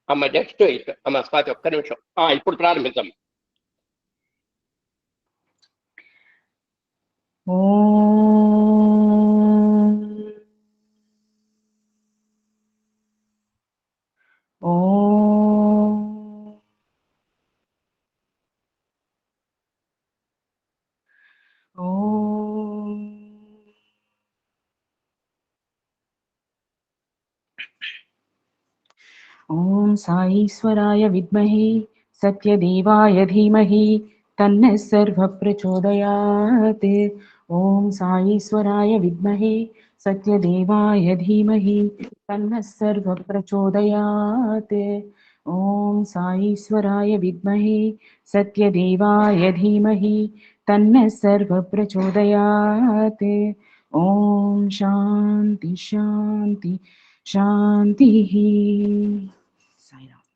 అమ్మ just it అమ్మ స్వాతి ఒక్క నిమిషం. ఇప్పుడు ప్రారంభిద్దాం. ఓం సాయీశ్వరాయ విద్మహే సత్యదేవాయ ధీమహి తన్నః సర్వ ప్రచోదయాత్. ఓం సాయీశ్వరాయ విద్మహే సత్యదేవాయ ధీమహి తన్నః సర్వ ప్రచోదయాత్. ఓం సాయీశ్వరాయ విద్మహే సత్యదేవాయ ధీమహి తన్నః సర్వ ప్రచోదయాత్. ఓం శాంతి శాంతి శాంతి. సాయిరామ్.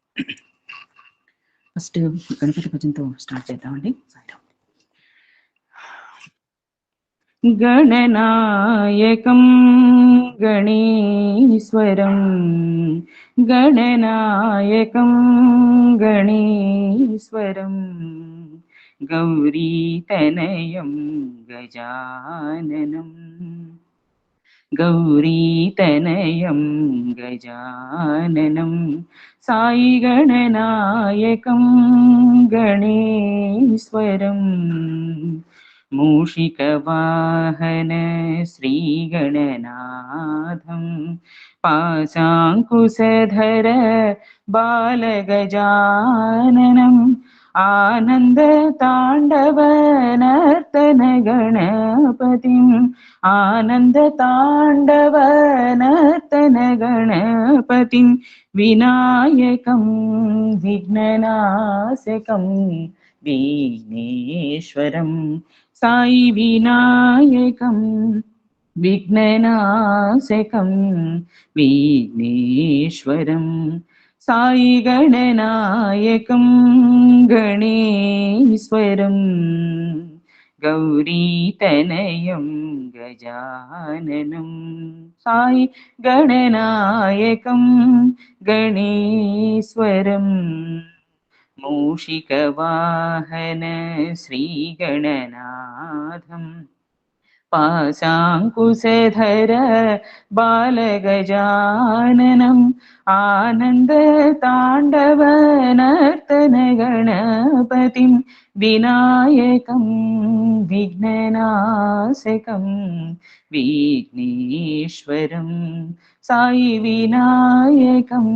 ఫస్ట్ గణపతి భజనతో స్టార్ట్ చేద్దామండి. సాయిరామ్. గణనాయకం గణేశ్వరం గణనాయకం గణేశ్వరం గౌరీతనయం గజాననం గౌరీతనయం గజాననం సాయి గణనాయకం గణేశ్వరం మూషికవాహన శ్రీగణనాథం పాశాంకుశధర బాలగజాననం ఆనంద తాండవ నర్తన గణపతిం ఆనంద తాండవ నర్తన గణపతిం వినాయకం విఘ్ననాశకం విఘ్నేశ్వరం సాయి వినాయకం విఘ్ననాశకం విఘ్నేశ్వరం సాయి గణనాయకం గణేశ్వరం గౌరీతనయం గజాననం సాయి గణనాయకం గణేశ్వరం మూషికవాహన శ్రీగణనాథం పాశాంకుశధర బాలగజాననం ఆనంద తాండవ నర్తన గణపతిం వినాయకం విఘ్ననాశకం విఘ్నేశ్వరం సాయి వినాయకం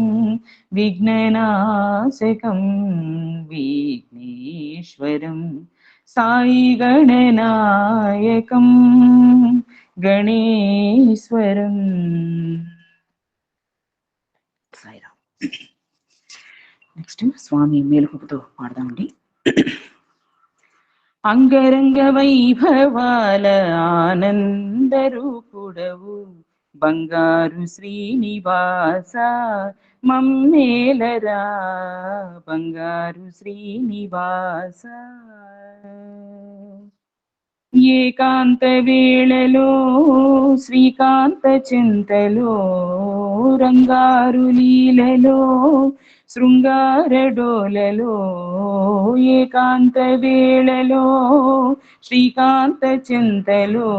విఘ్ననాశకం విఘ్నేశ్వరం సాయి గణనాయకం గణేశ్వరం. సాయిరామ్. నెక్స్ట్ స్వామి మేలుకొపుతో పాడదామండి. అంగరంగ వైభవాల ఆనందరూపుడవు బంగారు శ్రీనివాస మమ్మేలరా బంగారు శ్రీనివాస ఏకాంత వేళలో శ్రీకాంత చింతలో రంగారు లీలలో శృంగార డోలలో ఏకాంత వేళలో శ్రీకాంత చింతలో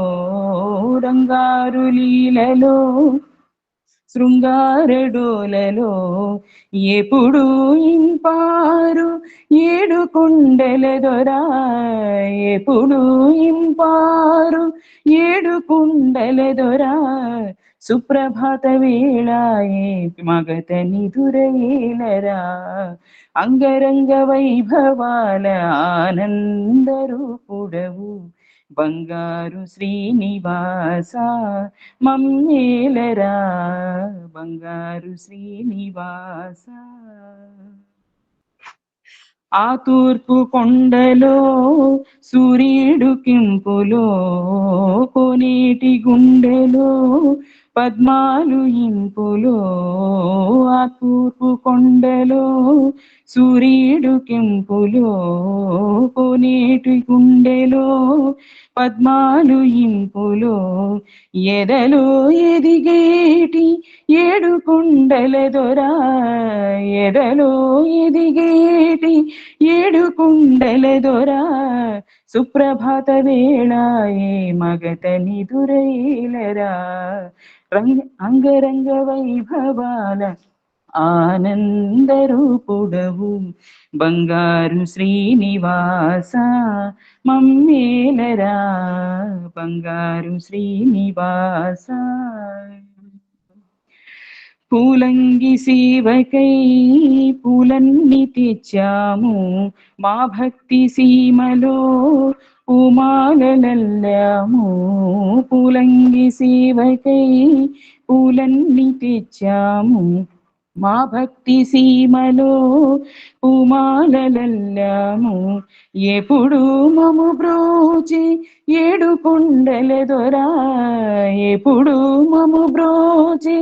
రంగారు లీలలో శృంగార డోలలో ఎప్పుడు ఇంపారు ఏడు కొండల దొరా ఎప్పుడు ఇంపారు ఏడు కొండల దొరా సుప్రభాత వేళాయే మగత నిదురయేలరా అంగరంగ వైభవాల ఆనందరూపుడవు బంగారు శ్రీనివాస మమ్మేలరా బంగారు శ్రీనివాస ఆ తూర్పు కొండలో సూర్యుడు కింపులో కోనేటి గుండెలో పద్మాలు ఇంపులో ఆ తూర్పు కొండలో సూర్యుడు కెంపులో కోనేటి గుండెలో పద్మాలు ఇంపులో ఎదలో ఎదిగేటి ఏడు కొండల దొరా ఎదలో ఎదిగేటి ఏడు కుండల దొరా సుప్రభాత వేళాయే మగతని దురైలరా అంగరంగ వైభవాల ఆనందరూపుడవు బంగారు శ్రీనివాస మమ్మేలరా బంగారు శ్రీనివాస పూలంగి సేవకై పూలన్నీ తెచ్చాము మా భక్తి సీమలో పూమాలలల్లాము పూలంగి సేవకై పూలన్నీ తెచ్చాము మా భక్తి సీమలో పూమాలలల్లాము ఎప్పుడు మము బ్రోచి ఏడు కొండల దొరా ఎప్పుడు మము బ్రోచి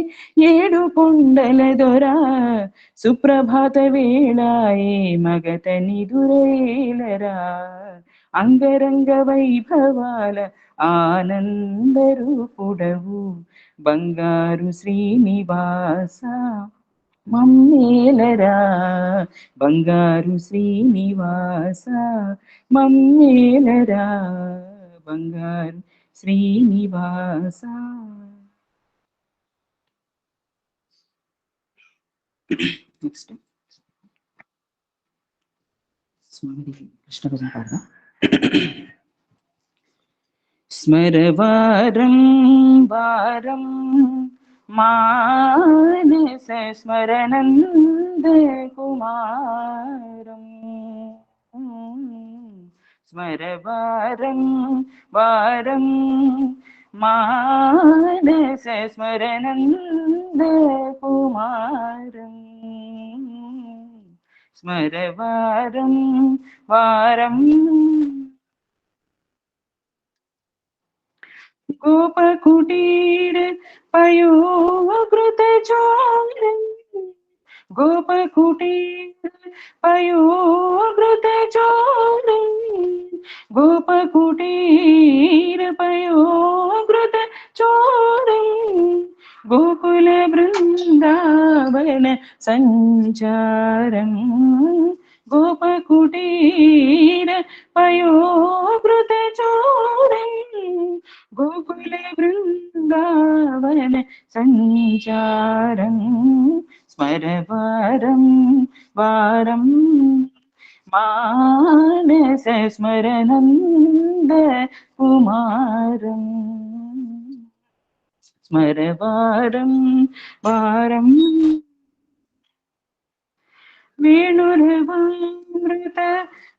ఏడు కొండల దొరా సుప్రభాత వేళాయే మగతని దురేలరా అంగరంగ వైభవాల ఆనందరూపుడవు బంగారు శ్రీనివాస మమ్మేలరా బంగారు శ్రీనివాస మమ్మేలరా బంగారు శ్రీనివాస. నెక్స్ట్ స్వామిది కృష్ణ భజన పాడదా. స్మరవారం వారం మానస స్మరణంద కుమారం స్మరవారం వారం మానస స్మరణంద కుమారం స్మరవారం వారం గోపకుటీర పయోవృత చోరం గోపకుటీర పయోవృత చోరం గోపకుటీర పయోవృత చోరం గోకుల బృందావన సంచారం గోపకుటీర పయోవృత చోరం గోకుల బృందావన సంచారం స్మరవారం వారం మానస స్మరణంద కుమారం స్మరవారం వారం వేణురవామృత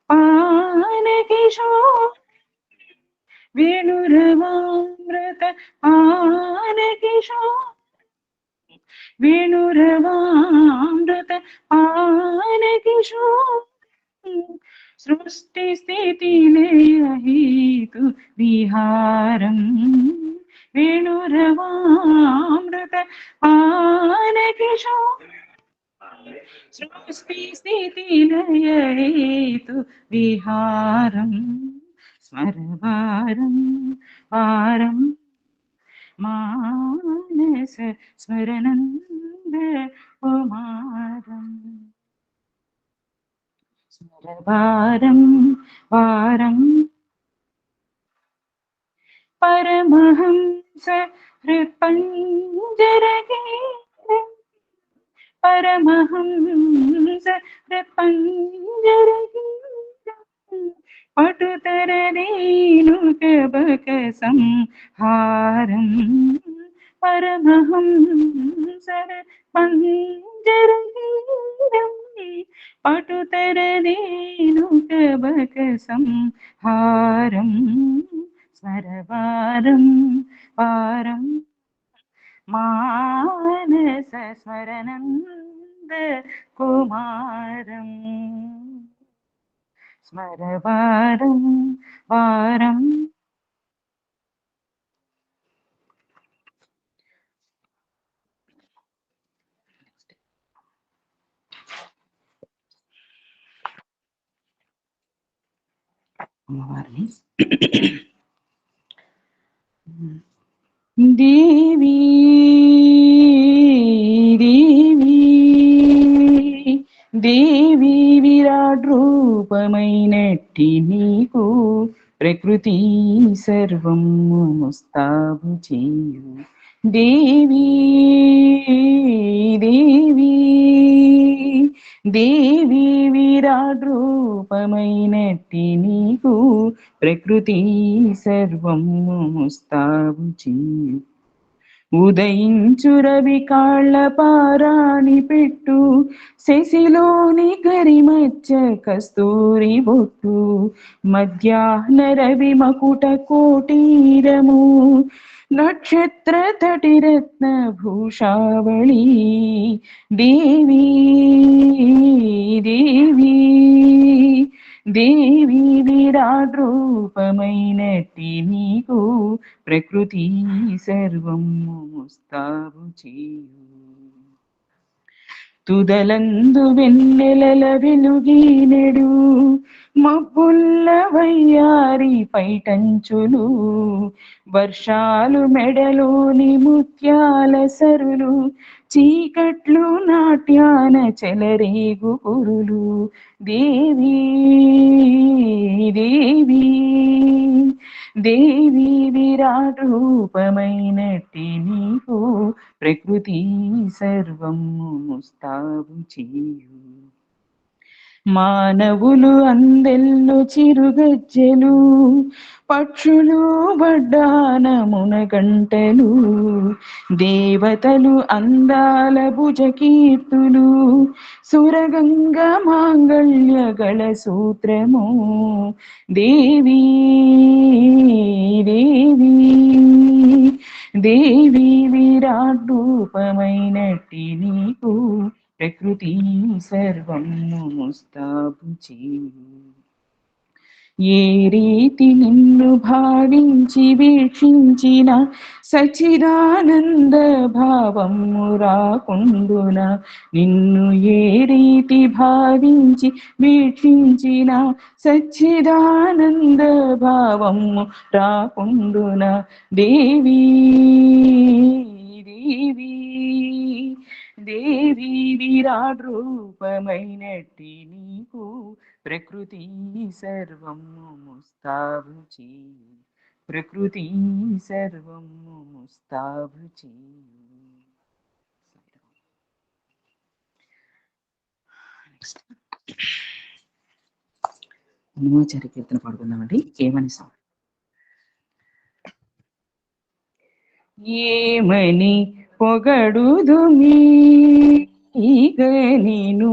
పానకిశోర వేణురవామృత పానకిశోర వేణురవామృత పానకిశోర సృష్టి స్థితి లయ హేతు విహారం వేణురవామృత పానకిశోర సృష్టి స్థితి లయ హేతు విహారం స్మరవారం వారం మానస స్మరణంద కుమారం స్మరవారం వారం పరమహంస హృత్పంజరగీతం పరమహంస హృత్పంజరగీతం పటుతర రేణుక బక సంహారం పరమహంస పంజరగీతం పటుతర రేణుక బక సంహారం స్మరవారం వారం మానస స్మరణంద కుమారం స్మరవారం వారం అమ్మవారిని దేవి దేవి దేవి విరాట్ రూపమైనట్టి నీకు ప్రకృతి సర్వము ముస్తాబు చేయు. దేవి దేవి దేవి విరాట్ రూపమైనట్టి నీకు ప్రకృతి సర్వము ముస్తాబు చేయు. ఉదయించు రవి కాళ్ళ పారాణి పెట్టు, శశిలోని కరిమచ్చ కస్తూరి బొట్టు, మధ్యాహ్న రవి మకుట కోటీరము, నక్షత్ర తటిరత్న భూషావళి. దేవి దేవి దేవి విరాట్ రూపమైనట్టి నీకు ప్రకృతి సర్వము ముస్తాబు చేయు. తుదలందు వెన్నెలల వెలుగినెడు, మబ్బుల్ల వయ్యారి పైటంచులు, వర్షాలు మెడలోని ముత్యాల సరులు, చీకట్లు నాట్యాన చెలరేగు కురులు. దేవి దేవి దేవి విరాట్ రూపమైనట్టి నీకు ప్రకృతి సర్వము ముస్తాబు చేయు. మానవులు అందెల్లు చిరుగజ్జెలు, పక్షులు వడ్డానమున గంటలు, దేవతలు అందాల భుజకీర్తులు, సురగంగ మాంగళ్యగళ సూత్రము. దేవి దేవి దేవి విరాట్ రూపమైనట్టి నీకు ప్రకృతి సర్వము ముస్తాబు చేయు. ఏ రీతి నిన్ను భావించి వీక్షించిన సచిదానంద భావము రాకుండున, నిన్ను ఏ రీతి భావించి వీక్షించిన సచ్చిదానంద భావము రాకుండున. దేవి దేవి దేవి విరాట్ రూపమైనట్టి నీకు ప్రకృతి సర్వము ముస్తాబు చేయు. ప్రకృతి సర్వము ముస్తాబు చేయు. హనుమాచార్య కీర్తన పాడుకుందామండి. ఏమని సాంగ్? ఏమని పొగడుదుమి ఇక నీను,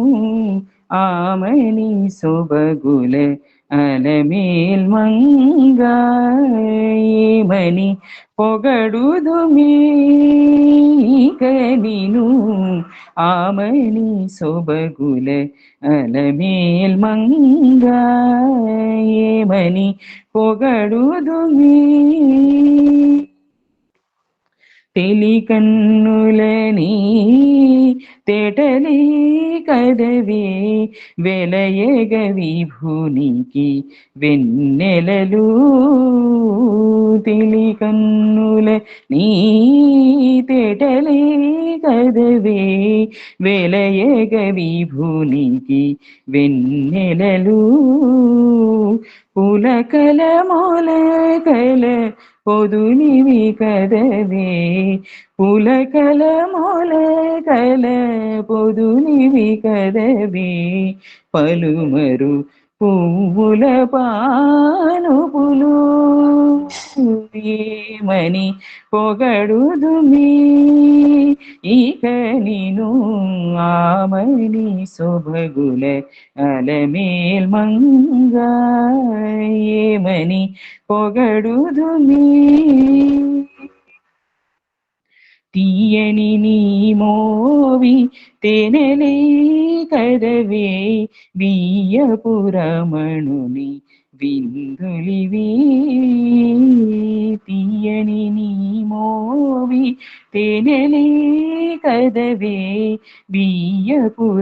ఆమని సొబగుల అలమేల్ మంగా. ఏమని పొగడుదుమి ఇక నీను, ఆమని సొబగుల అలమేల్ మంగా. ఏమని పొగడుదుమి తెలికన్నులని తేటలే కదవే, వెలయగ విభునికి వెన్నెలలు. తెలికన్నులని తేటలే కదవే, వెలయగ విభునికి వెన్నెలలు. పులకల మొలకల పొదునివి కదవే, పులకల మొలకల పొదునివి కదవే, పలుమరు పువ్వుల పానుపులు. ఏమని పొగడుదుమి ఇక నీను, ఆమని సొబగుల అలమేల్ మంగా. ఏమని పొగడుదుమి తీయని నీ మోవి తేనెలే కదవే, బియ్యపురమణుని విందులివి. తీయని నీ మోవి తేనెలే కదవే, బియ్యపురమణుని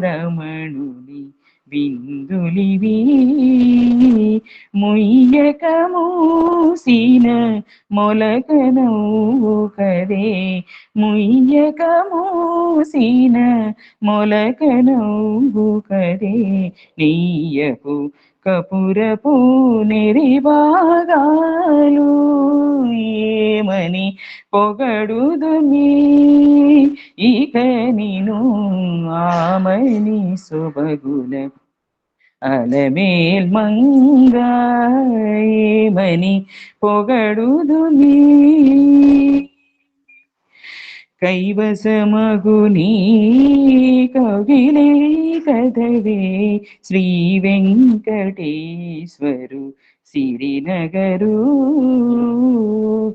విందులివి ముయ్యక మూసిన మొలకనవు కదే ముయ్యక మూసిన మొలకనవు కదే నీయపు కపురపు నెరిబాగాలు ఏమని పొగడుదుమి ఇక నిను ఆమని సొబగుల అలమేల్ మంగా ఏమని పొగడుదుమి కైవసమగునీ కవిలే కదవే శ్రీ వెంకటేశ్వరు సిరినగరు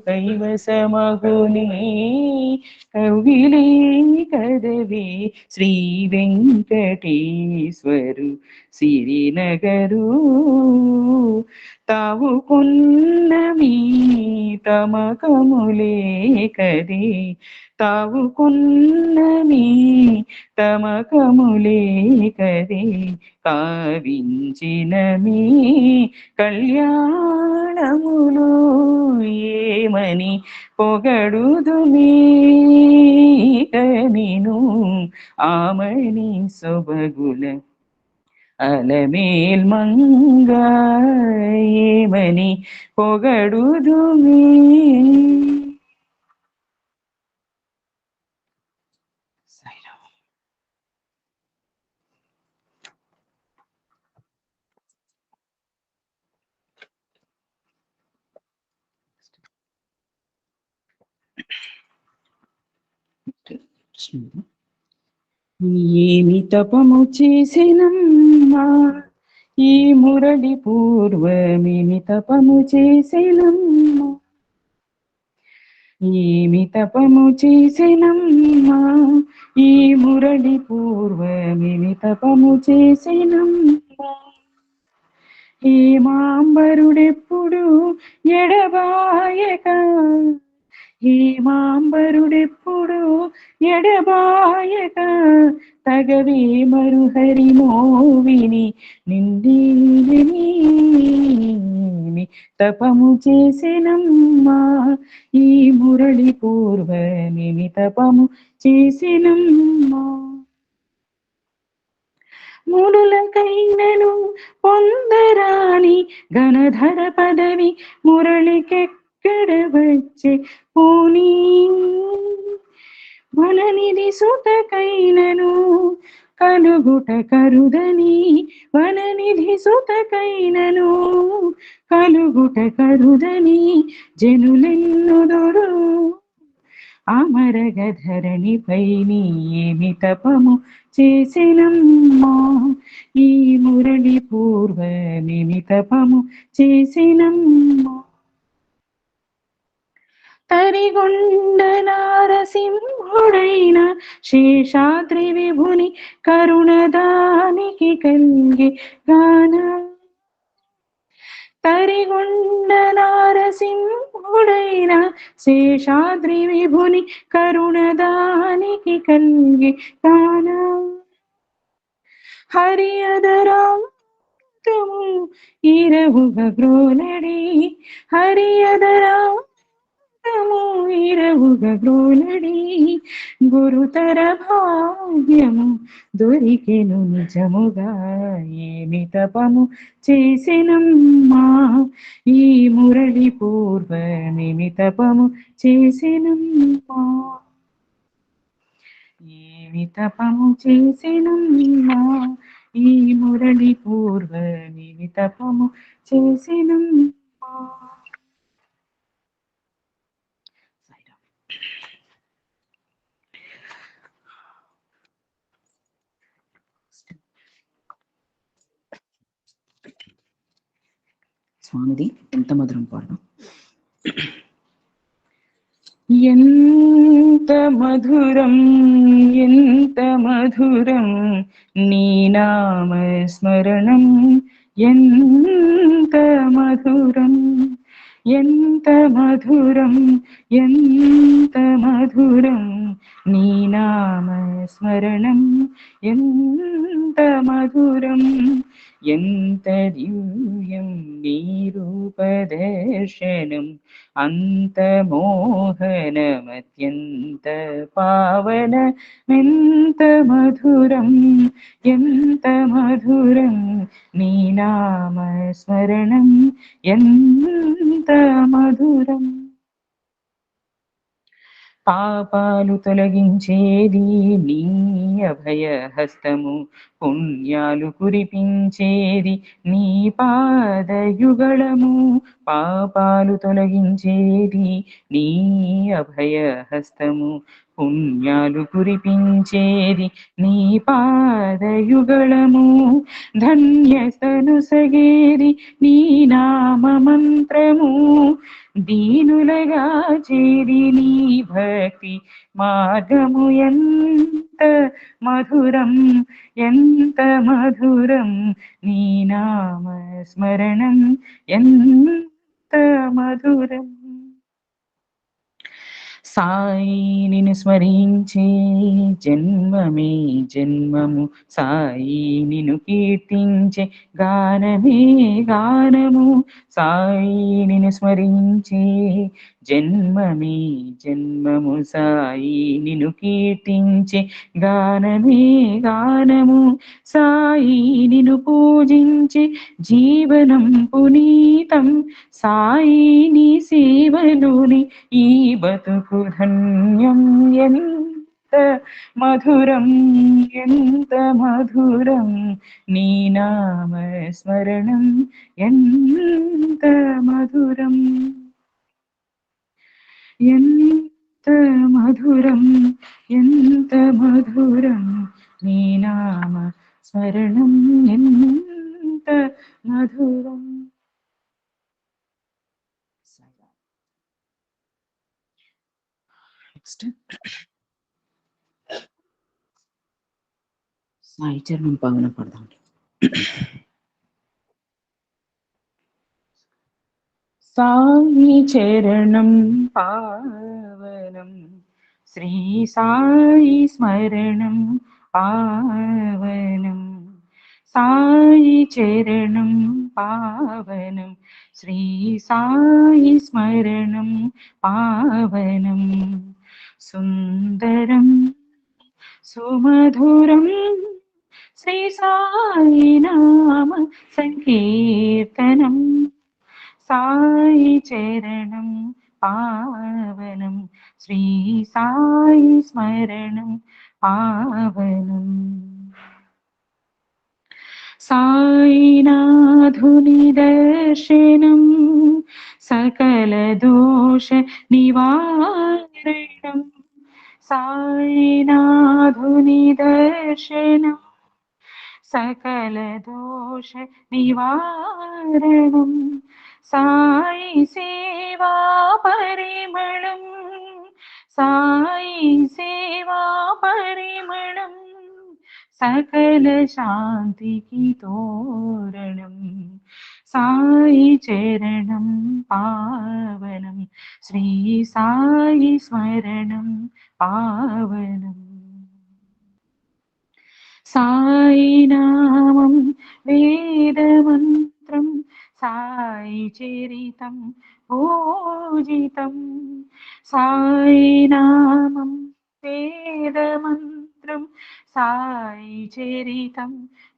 కైవసమగునీ కవిలే కదవే శ్రీ వెంకటేశ్వరు సిరినగరు తావు కొన్నమి తమకములే కదే తావు కొన్నమి తమకములే కదే కావించిన మీ కళ్యాణములు ఏమని పొగడుదుమి నేను ఆమని సొబగుల అలమేల్ మంగా ఏమని పొగడుదుమి ఏమి తపము చేసినమ్మా ఈ మురళి పూర్వమేమి తపము చేసినమ్మా ఏమి తపము చేసినమ్మా ఈ మురళి పూర్వమేమి తపము చేసినమ్మా హేమాంబరుడెప్పుడు ఎడబాయక హేమాంబరుడెప్పుడు ఎడబాయక తగవే మరుహరి మోవిని నిందేమి తపము చేసినమ్మా ఈ మురళి పూర్వమేమి తపము చేసినమ్మా మునులకైనను పొందరాని ఘనధర పదవి మురళికెక్కడ వచ్చే పోనీ వననిధి సుతకైనను కలుగుట కరుదని వననిధి సుతకైనను కలుగుట కరుదని జనులెన్నుదురు అమరగధరణిపై ఏమి తపము చేసినమ్మా ఈ మురళి పూర్వమేమి తపము చేసినమ్మా తరిగొండ నారసింహుడైన శేషాద్రి విభుని కరుణదానికి కలిగే గాన తరిగొండ నారసింహుడైన శేషాద్రి విభుని కరుణదానికి కలిగే గాన హరియదరాము ఇరవుగ గ్రోలడి హరియదరాము ఇరవుగ గ్రోలడి గురుతర భాగ్యము దొరికెను నిజముగా ఏమి తపము చేసినమ్మా ఈ మురళి పూర్వమేమి తపము చేసినమ్మా ఏమి తపము చేసినమ్మా ఈ మురళి పూర్వమేమి తపము చేసినమ్మా స్వామిది ఎంత మధురం పాడడం ఎంత మధురం ఎంత మధురం నీ నామ స్మరణం ఎంత మధురం ఎంత మధురం ఎంత మధురం నీ నామ స్మరణం ఎంత మధురం ఎంత దివ్యం నీ రూపదర్శనం, అంత మోహనమత్యంత పావనమెంత మధురం, ఎంత మధురం నీ నామస్మరణం, ఎంత మధురం. పాపాలు తొలగించేది నీ అభయ హస్తము, పుణ్యాలు కురిపించేది నీ పాదయుగళము. పాపాలు తొలగించేది నీ అభయ హస్తము, పుణ్యాలు కురిపించేది నీ పాదయుగళము. ధన్యతను సగేది నీ నామ మంత్రము, దీనులగా చేరి నీ భక్తి మార్గము. ఎంత మధురం, ఎంత మధురం నీ నామ స్మరణం, ఎంత మధురం. సాయి నిన్ను స్మరించే జన్మమే జన్మము, సాయి నిన్ను కీర్తించే గానమే గానము. సాయి నిన్ను స్మరించే జన్మమే జన్మము, సాయి నిన్ను కీర్తించే గానమే గానము. సాయి నిన్ను పూజించే జీవనం పునీతం, సాయి నీ సేవలోని ఈ బతుకు ధన్యం. ఎంత మధురం, ఎంత మధురం నీ నామ స్మరణం, ఎంత మధురం, ఎంత మధురం, ఎంత మధురం నీ నామ స్మరణం, ఎంత మధురం. నెక్స్ట్ సాయి చరణం పావన పడదాం. సాయి చరణం పావనం, శ్రీ సాయి స్మరణం పావనం, సాయి చరణం పావనం, శ్రీ సాయి స్మరణం పావనం. సుందరం సుమధురం శ్రీ సాయి నామ సంకీర్తనం, సాయి చరణం పావనం, శ్రీ సాయి స్మరణం పావనం. సాయినాథుని దర్శనం సకల దోష నివారణం, సాయినాథుని దర్శనం సకల దోష నివారణం. సాయి సేవా పరిమళం, సాయి సేవా పరిమళం, సకల శాంతికి తోరణం. సాయి చరణం పావనం, శ్రీ సాయి స్మరణం పావనం. సాయి నామం వేదమంత్రం, సాయి చరితం పూజితం, సాయి నామం వేదమంత్రం, సాయి చరితం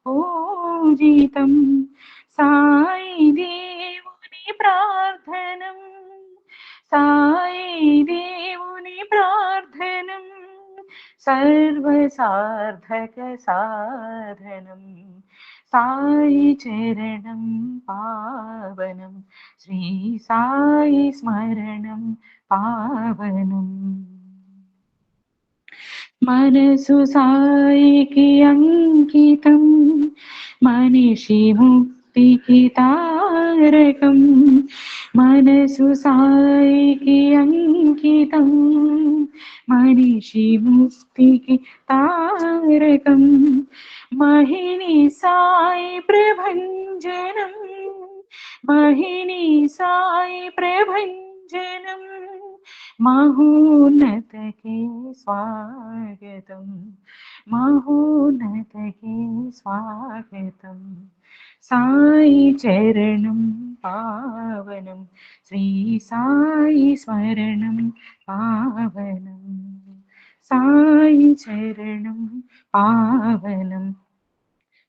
పూజితం. సాయి దేవుని ప్రార్థనం, సాయి దేవుని ప్రార్థనం, సర్వసార్థక సాధనం. సాయి చరణం పావనం, శ్రీ సాయి స్మరణం పావనం. మనసు సాయికి అంకితం, మనిషి ముక్తికి తారకం. మనసు సాయికి అంకితం, మనిషి ముక్తికి తారకం. మహిని సాయి ప్రభంజనం, మహిని సాయి ప్రభంజనం, మహోన్నతకే స్వాగతం. మహోన్నతకే స్వాగతం. సాయి చరణం పావనం, శ్రీ సాయి స్మరణం పావనం, సాయి చరణం పావనం,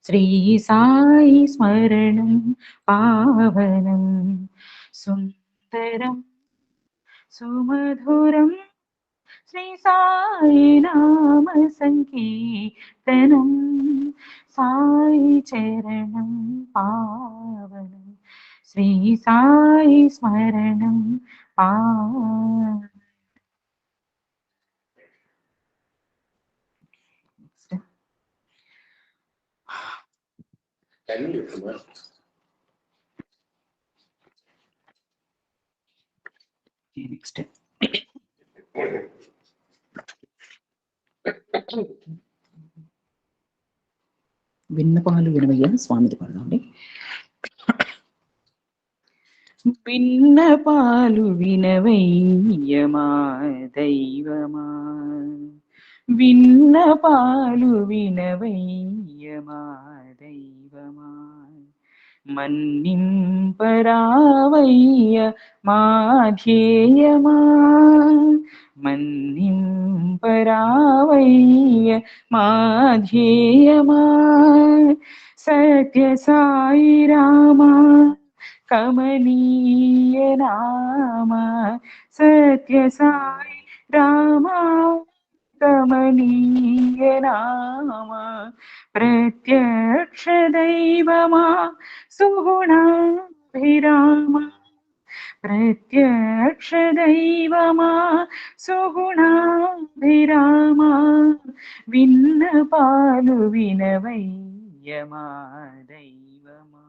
శ్రీ సాయి స్మరణం పావనం. సుందరం సుమధురం శ్రీ సాయి నామ సంకీర్తనం, సాయి చరణం పావనం, శ్రీ సాయి స్మరణం పావనం. నెక్స్ట్ విన్నపాలు వినవయ్య స్వామిది పడదండి. విన్నపాలు వినవయ్య మా దైవమా, విన్నపాలు వినవయ్య మా దైవమా, మన్నింపరావయ్య మా ధ్యేయమా, మన్నింపరావయ్య మా ధ్యేయమా, సత్య సాయి రామా కమనీయ నామ, సత్య సాయి రామా కమనీయ నామ, ప్రత్యక్ష దైవమా సుగుణాభిరామ, ప్రత్యక్ష దైవమా సుగుణాభిరామ, విన్నపాలు వినవయ్య మా దైవమా.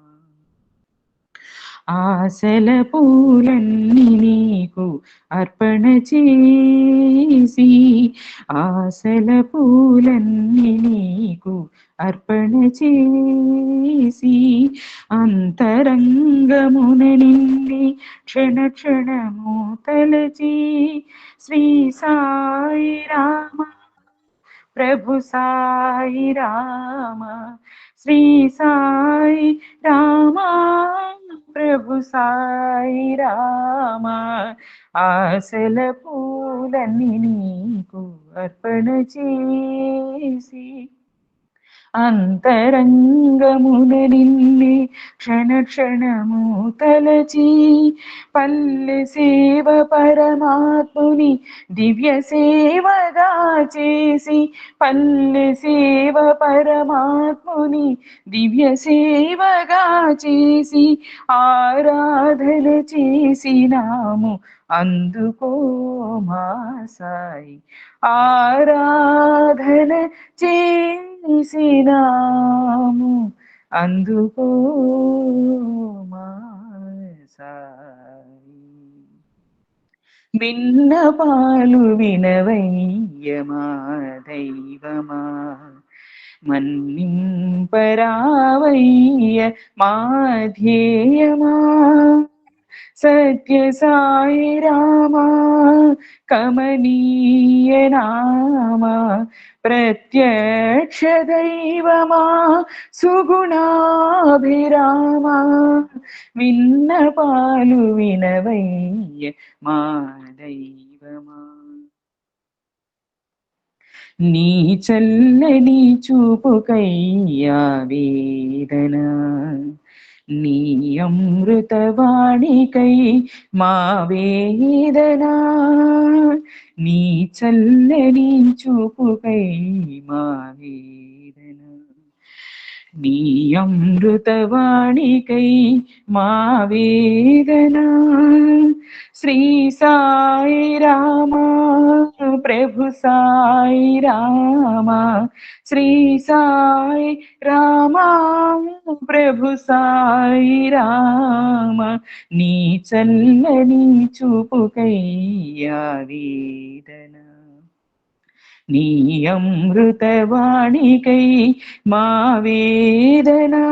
ఆశల పూలన్నీ నీకు అర్పణ చేసి, ఆశల పూలన్నీ నీకు అర్పణ చేసి, అంతరంగమున నిన్ని క్షణ క్షణము తలచి, శ్రీ సాయి రామ ప్రభు సాయి రామ, శ్రీ సాయి రామ ప్రభు సాయి రామ, ఆశల పూలన్నీ నీకు అర్పణ చేసి, అంతరంగమున నిన్నే క్షణ క్షణము తలచి, పల్లె సేవ పరమాత్ముని దివ్య సేవగా చేసి, పల్లె సేవ పరమాత్ముని దివ్య సేవగా చేసి, ఆరాధన చేసినాము అందుకో మా సాయి, ఆరాధన చేసినాము అందుకో మా సాయి. విన్నపాలు వినవయ్య మా దైవమా, మన్నింపరావయ్య మా ధ్యేయమా, సత్య సాయి రామా కమనీయ నామ, ప్రత్యక్ష దైవమా సుగుణాభిరామ, విన్నపాలు వినవయ్య మా దైవమా. నీ చల్లని చూపుకయ్యా వేదన, నీ అమృతవాణికై మా వేదన, నీ చల్లని చూపుకై మా వేదన, నీ అమృతవాణికై మా వేదన, శ్రీ సాయి రామ ప్రభు సాయి రామ, శ్రీ సాయి రామ ప్రభు సాయి రామ, నీ చల్లని చూపుకయ్యా వేదన, నీ అమృతవాణికై మా వేదనా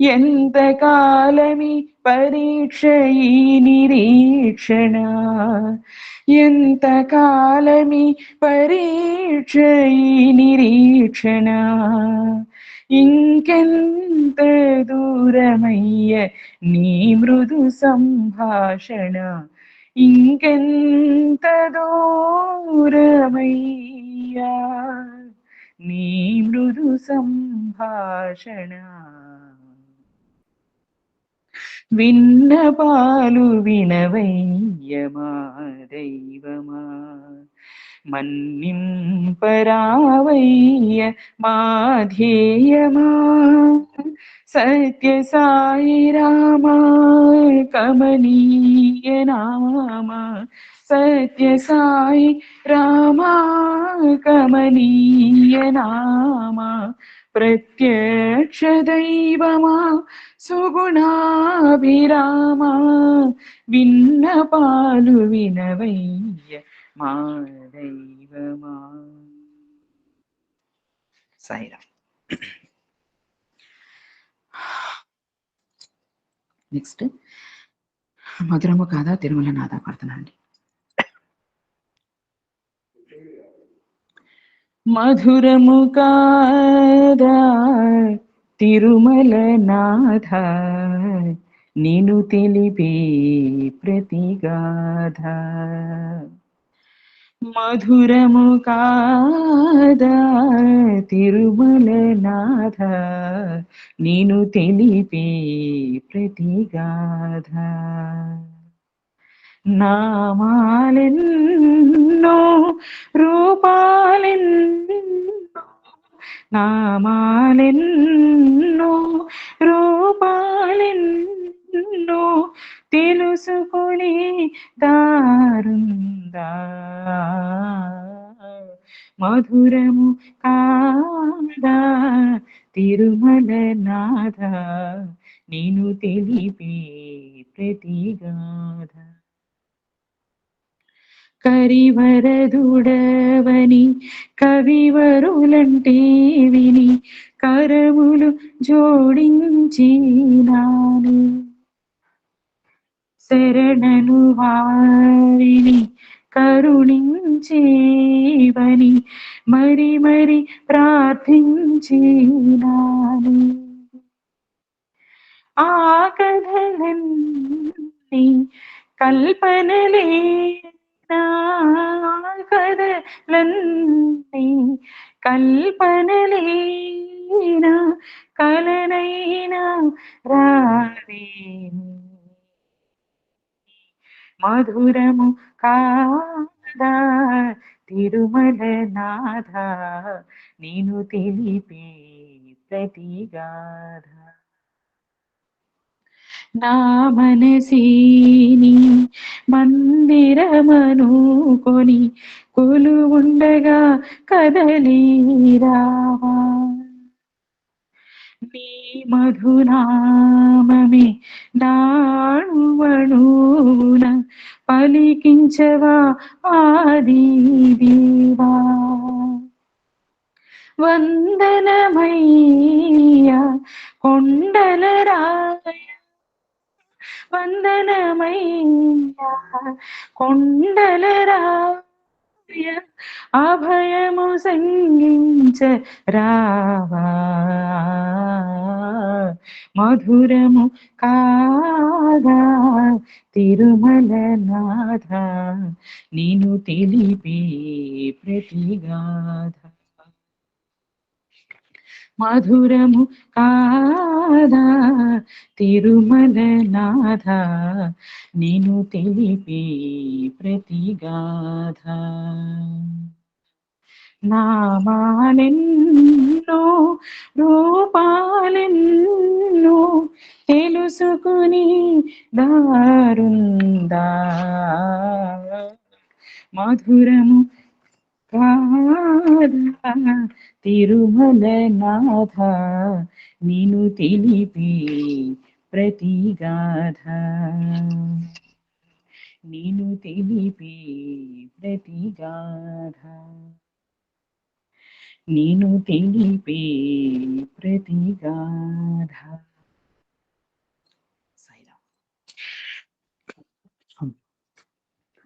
ఎంత కాలమి పరీక్ష ఈ నిరీక్షణ ఎంత కాలమి పరీక్ష ఈ నిరీక్షణ ఇంకెంత దూరమయ్య నీ మృదు సంభాషణ ఇంకెంత దూరమయ్యా నీ మృదు సంభాషణ విన్నపాలు వినవయ్య మా దైవమా మన్నింపరావయ్య మా ధ్యేయమా సత్య సాయి రామా కమనీయ నామా సత్య సాయి రామా కమనీయ నామా ప్రత్యక్ష దైవమా సుగుణాభిరామా విన్నపాలు వినవయ్య మా దైవమా. సాయిరామ్. నెక్స్ట్ మధురము కాదా తిరుమల నాదా పాడుతున్నాండి. మధురము కాదా తిరుమల నాథ నిను తెలిపే ప్రతిగాధ మధురము కాదా తిరుమల నాథ నిను తెలిపే ప్రతిగాధ నామాలెన్నో రూపాలెన్నో నామాలెన్నో రూపాలెన్నో తెలుసుకుని దారుందా మధురము కాదా తిరుమల నాథ నేను తెలిపే ప్రతిగాధ కరివరదుడవని కవివరులంటే విని కరములు జోడించినాను శరణను వారిని కరుణించేవని మరి మరి ప్రార్థించినాను ఆ కథలన్నీ కల్పనలే కథలన్నీ కల్పనలేనా కలనైనా రావేమి మధురము కాదా తిరుమల నాథ నేను తెలిపే ప్రతిగాధ నా మనసిని మందిరమనుకొని కొలువుండగా కదలిరావా నీ మధునామమే నాణువణువున పలికించవా ఆది దేవా వందనమయ్యా కొండల రాయ వందనమయ్యా కొండల రాయ అభయము సంగించ రావా మధురము కాదా తిరుమల నాథ నేను తెలిపే ప్రతిగాధ మధురము కాదా తిరుమల నాథ నేను తెలిపే ప్రతిగాధ నామాలెన్నో రూపాలెన్నో తెలుసుకుని దారుందా మధురము కాదా తిరుమల నాథ నిను తెలిపే ప్రతిగాధ నేను తెలిపే ప్రతిగాథ నేను తెలిపే ప్రతిగాథ.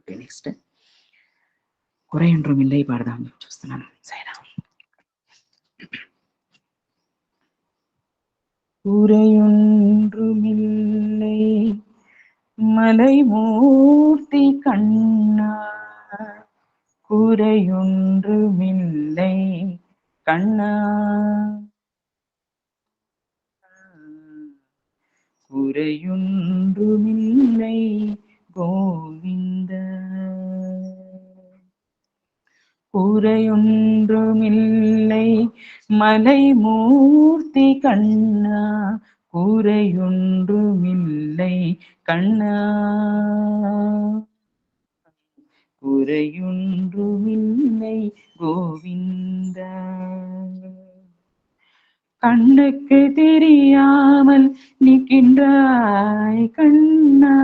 నెక్స్ట్ குறையொன்றும் இல்லை పాడదాం చూస్తున్నాను. సైనా குறையொன்றுமில்லை மலைமூர்த்தி கண்ணா குறையொன்றுமில்லை கண்ணா குறையொன்றுமில்லை கோவிந்த குறையொன்றுமில்லை மலைமூர்த்தி கண்ணா குறையொன்றுமில்லை கண்ணா குறையொன்றுமில்லை கோவிந்தா. கண்ணுக்கு தெரியாமல் நிற்கின்றாய் கண்ணா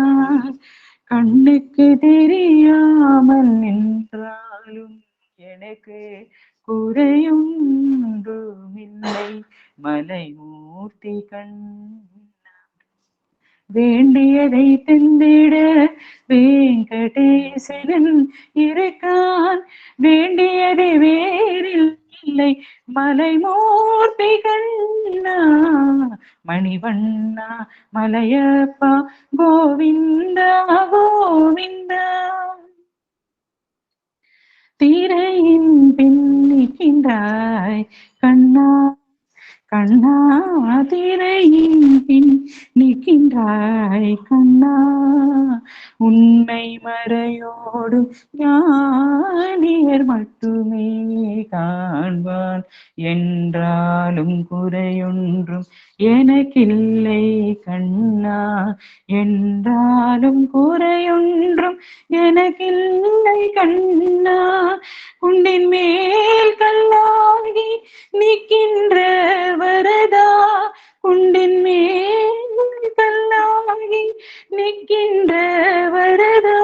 கண்ணுக்கு தெரியாமல் நின்றாலும் எனக்கு குறையொன்றுமில்லை மலைமூர்த்தி கண்ணா. வேண்டியதை தந்திட வெங்கடேசன் இருக்கான் வேண்டியதை வேறில்லை மலைமூர்த்தி கண்ணா மணிவண்ணா மலையப்பா கோவிந்தா கோவிந்தா. திரையின் பின்னிக்கின்றாய் கண்ணா கண்ணா திரையின் பின் நிற்கின்றாய் கண்ணா உன்னை மறையோடு ஞானியர் மட்டுமே காண்பான் என்றாலும் குறையொன்றும் எனக்கில்லை கண்ணா என்றாலும் குறையொன்றும் எனக்கில்லை கண்ணா. குண்டின் மேல் கல்லாகி நிற்கின்ற வரதா குண்டின் மேல் கல்லாகி நிற்கின்ற வரதா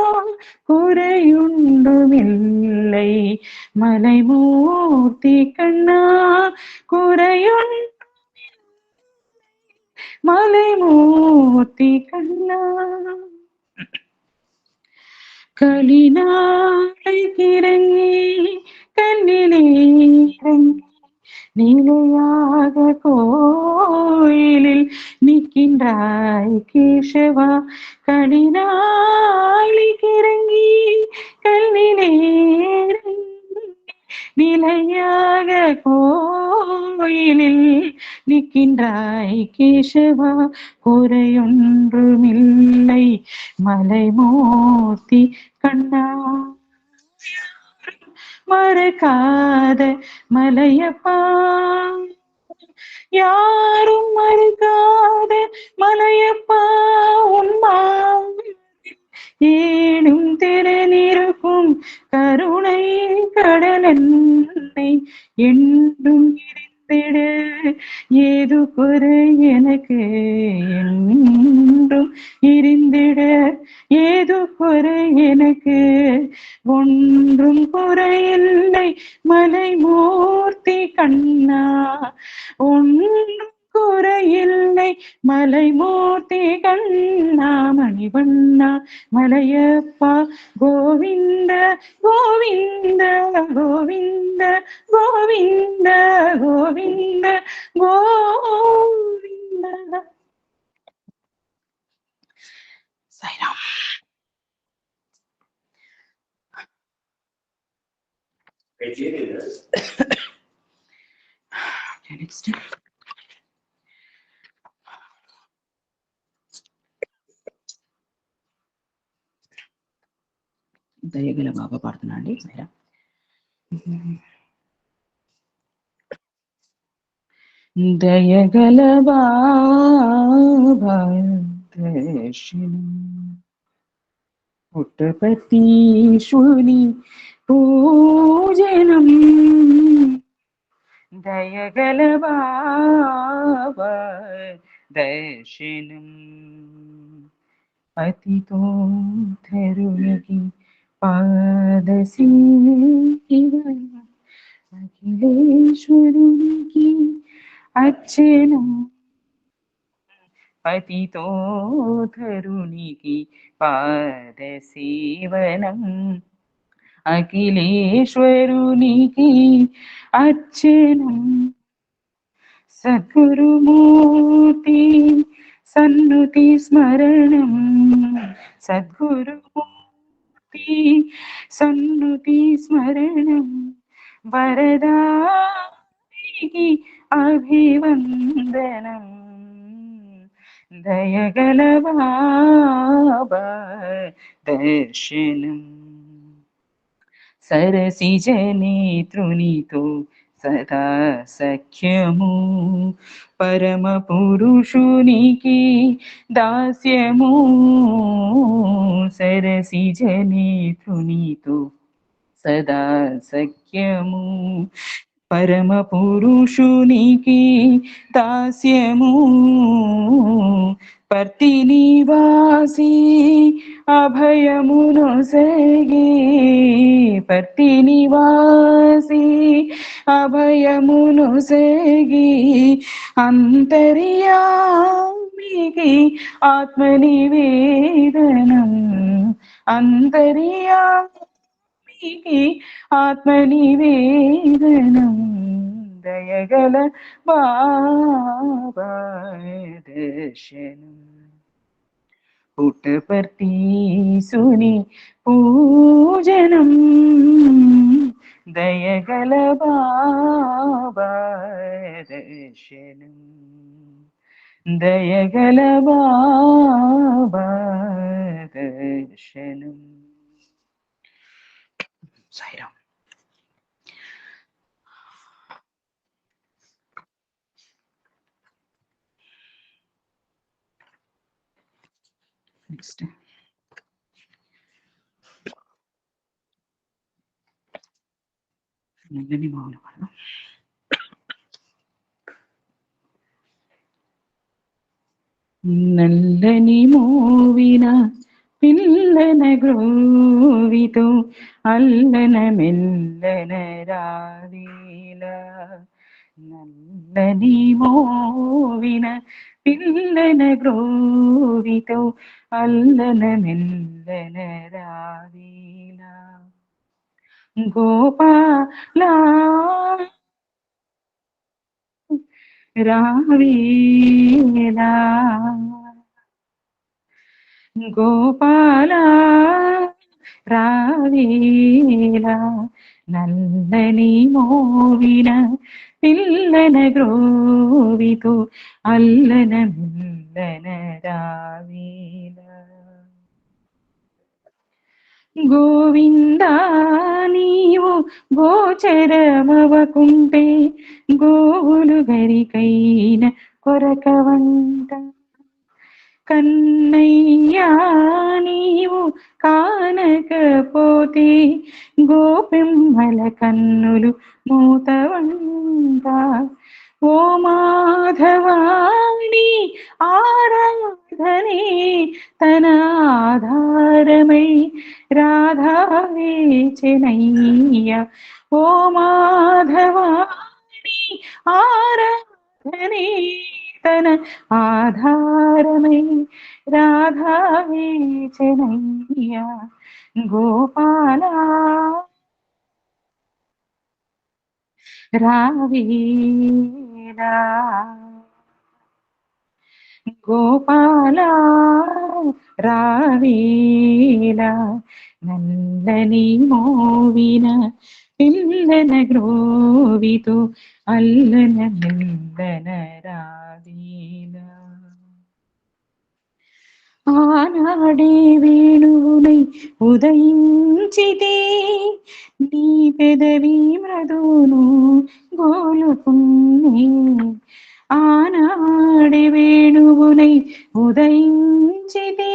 குறையொன்றுமில்லை மலைமூர்த்தி கண்ணா குறையொன்று மலைமூர்த்தி கண்ணா. களிநாளை கிறங்கி கண்ணிலே இறங்கி நிலையாக கோயிலில் நிற்கின்றாய் கேசவா களிநாளை கிறங்கி கண்ணிலே நிலையாக கோயிலில் நிற்கின்றாய் கேசவா குறையொன்றுமில்லை மலைமூர்த்தி கண்ணா. மறக்காத மலையப்பா யாரும் மறக்காத மலையப்பா உன்மா ஏனும் திறனிருக்கும் கருணை கடலென்னை என்றும் இருந்திட ஏது குறை எனக்கு என்றும் இருந்திட ஏது குறை எனக்கு ஒன்றும் குறையில்லை மலைமூர்த்தி கண்ணா ஒன்றும் குறையில்லை மலைமூர்த்தி கண்ணா மணிவண்ணா மலையப்பா கோவிந்த கோவிந்த கோவிந்த கோவிந்த கோவிந்த கோவிந்த. சாய்ராம். Next. దయగల బాబా పాడుతున్నా అండి. దయగల బాబా దర్శనం పుట్టపతీశుని పూజనం దయగల బాబా దర్శనం అతితో ధరునికి పాదసేవన అఖిలేశ్వరునికి అర్చన పతితో ధరునికి పాదసేవనం అఖిలేశ్వరునికి అర్చనం సద్గురుమూర్తి సన్నుతి స్మరణం సద్గురుమూర్తి సన్నుతి స్మరణం వరదానికి అభివందనం దయగల బాబా దర్శనం సరసిజ నేత్రునితో సదా సఖ్యము పరమ పురుషునికి దాస్యము సరసిజ నేత్రునితో సదా సఖ్యము పరమ పురుషునికి దాస్యము పర్తి నివాసి అభయమునొసగి పర్తి నివాసి అభయమునొసగి అంతర్యామికి ఆత్మనివేదనం అంతర్యామికి ఆత్మనివేదనం దయగల బాబా దర్శనం పుట్టపర్తీసుని పూజనం దయగల బాబా దర్శనం దయగల బాబా దర్శనం సాయిరామ్ నెక్స్ట్ నల్లని మౌన పడదాం నల్లని మోవిన పిల్లన గ్రోవితో అల్లన మెల్లన రావేల నల్లని మోవిన పిల్లన గ్రోవితో అల్లన మెల్లన రావేల గోపాలా రావేలా గోపాల రావేలా నల్లని మోవిన పిల్లన గ్రోవితో అల్లన మెల్లన రావేలా గోవిందా నీవు గోచరమవకుంటే గోవులు గరికైన కొరకవంట కన్నయ్యా నీవు కానకపోతే గోపెమ్మల కన్నులు మూతవంట ఓ మాధవాణి ఆరాధనే తన ఆధారమై రాధావేచనయ్య ఓ మాధవాణి ఆరాధనే తన ఆధారమై రాధావేచనయ్య గోపాల రావేలా గోపాల రావేలా నల్లని మోవిన పిల్లన గ్రోవితో అల్లన మెల్లన రావేలా ఆనాడే వేణువునై ఉదయించితే నీ పెదవి మృదును గోలుకున్నే ఆనాడే వేణువునై ఉదయించితే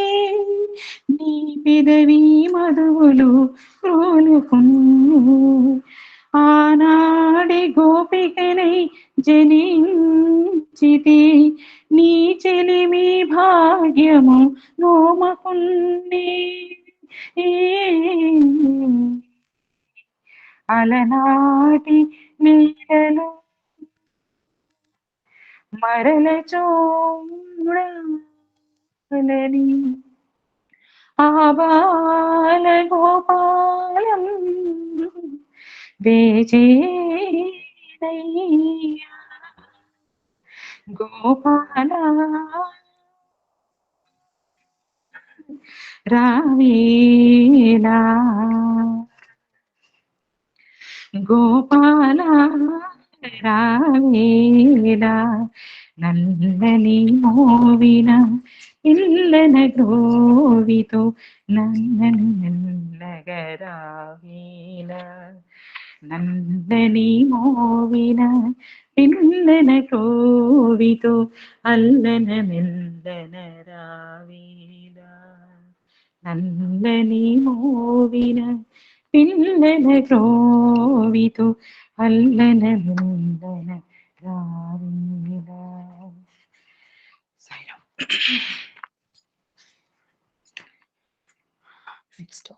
నీ పెదవి మధువులు గోలుకున్నే ఆనాడే గోపికనై జనించితే చితి నీ చెలిమి భాగ్యము నోమకుండే అలనాటి నీడలో మరల చూడలని ఆబాల గోపాలం వేచేనయ్యా గోపాల రావేలా గోపాల రావేలా నల్లని మోవిన ఇల్లన గ్రోవితో నన్నను నల్లగరావేలా నల్లని మోవిన పిల్లన కోవితో అల్లన మెల్లన రావేలా నల్లని మోవిన పిల్లన కోవితో అల్లన మెల్లన రావేలా నెక్స్ట్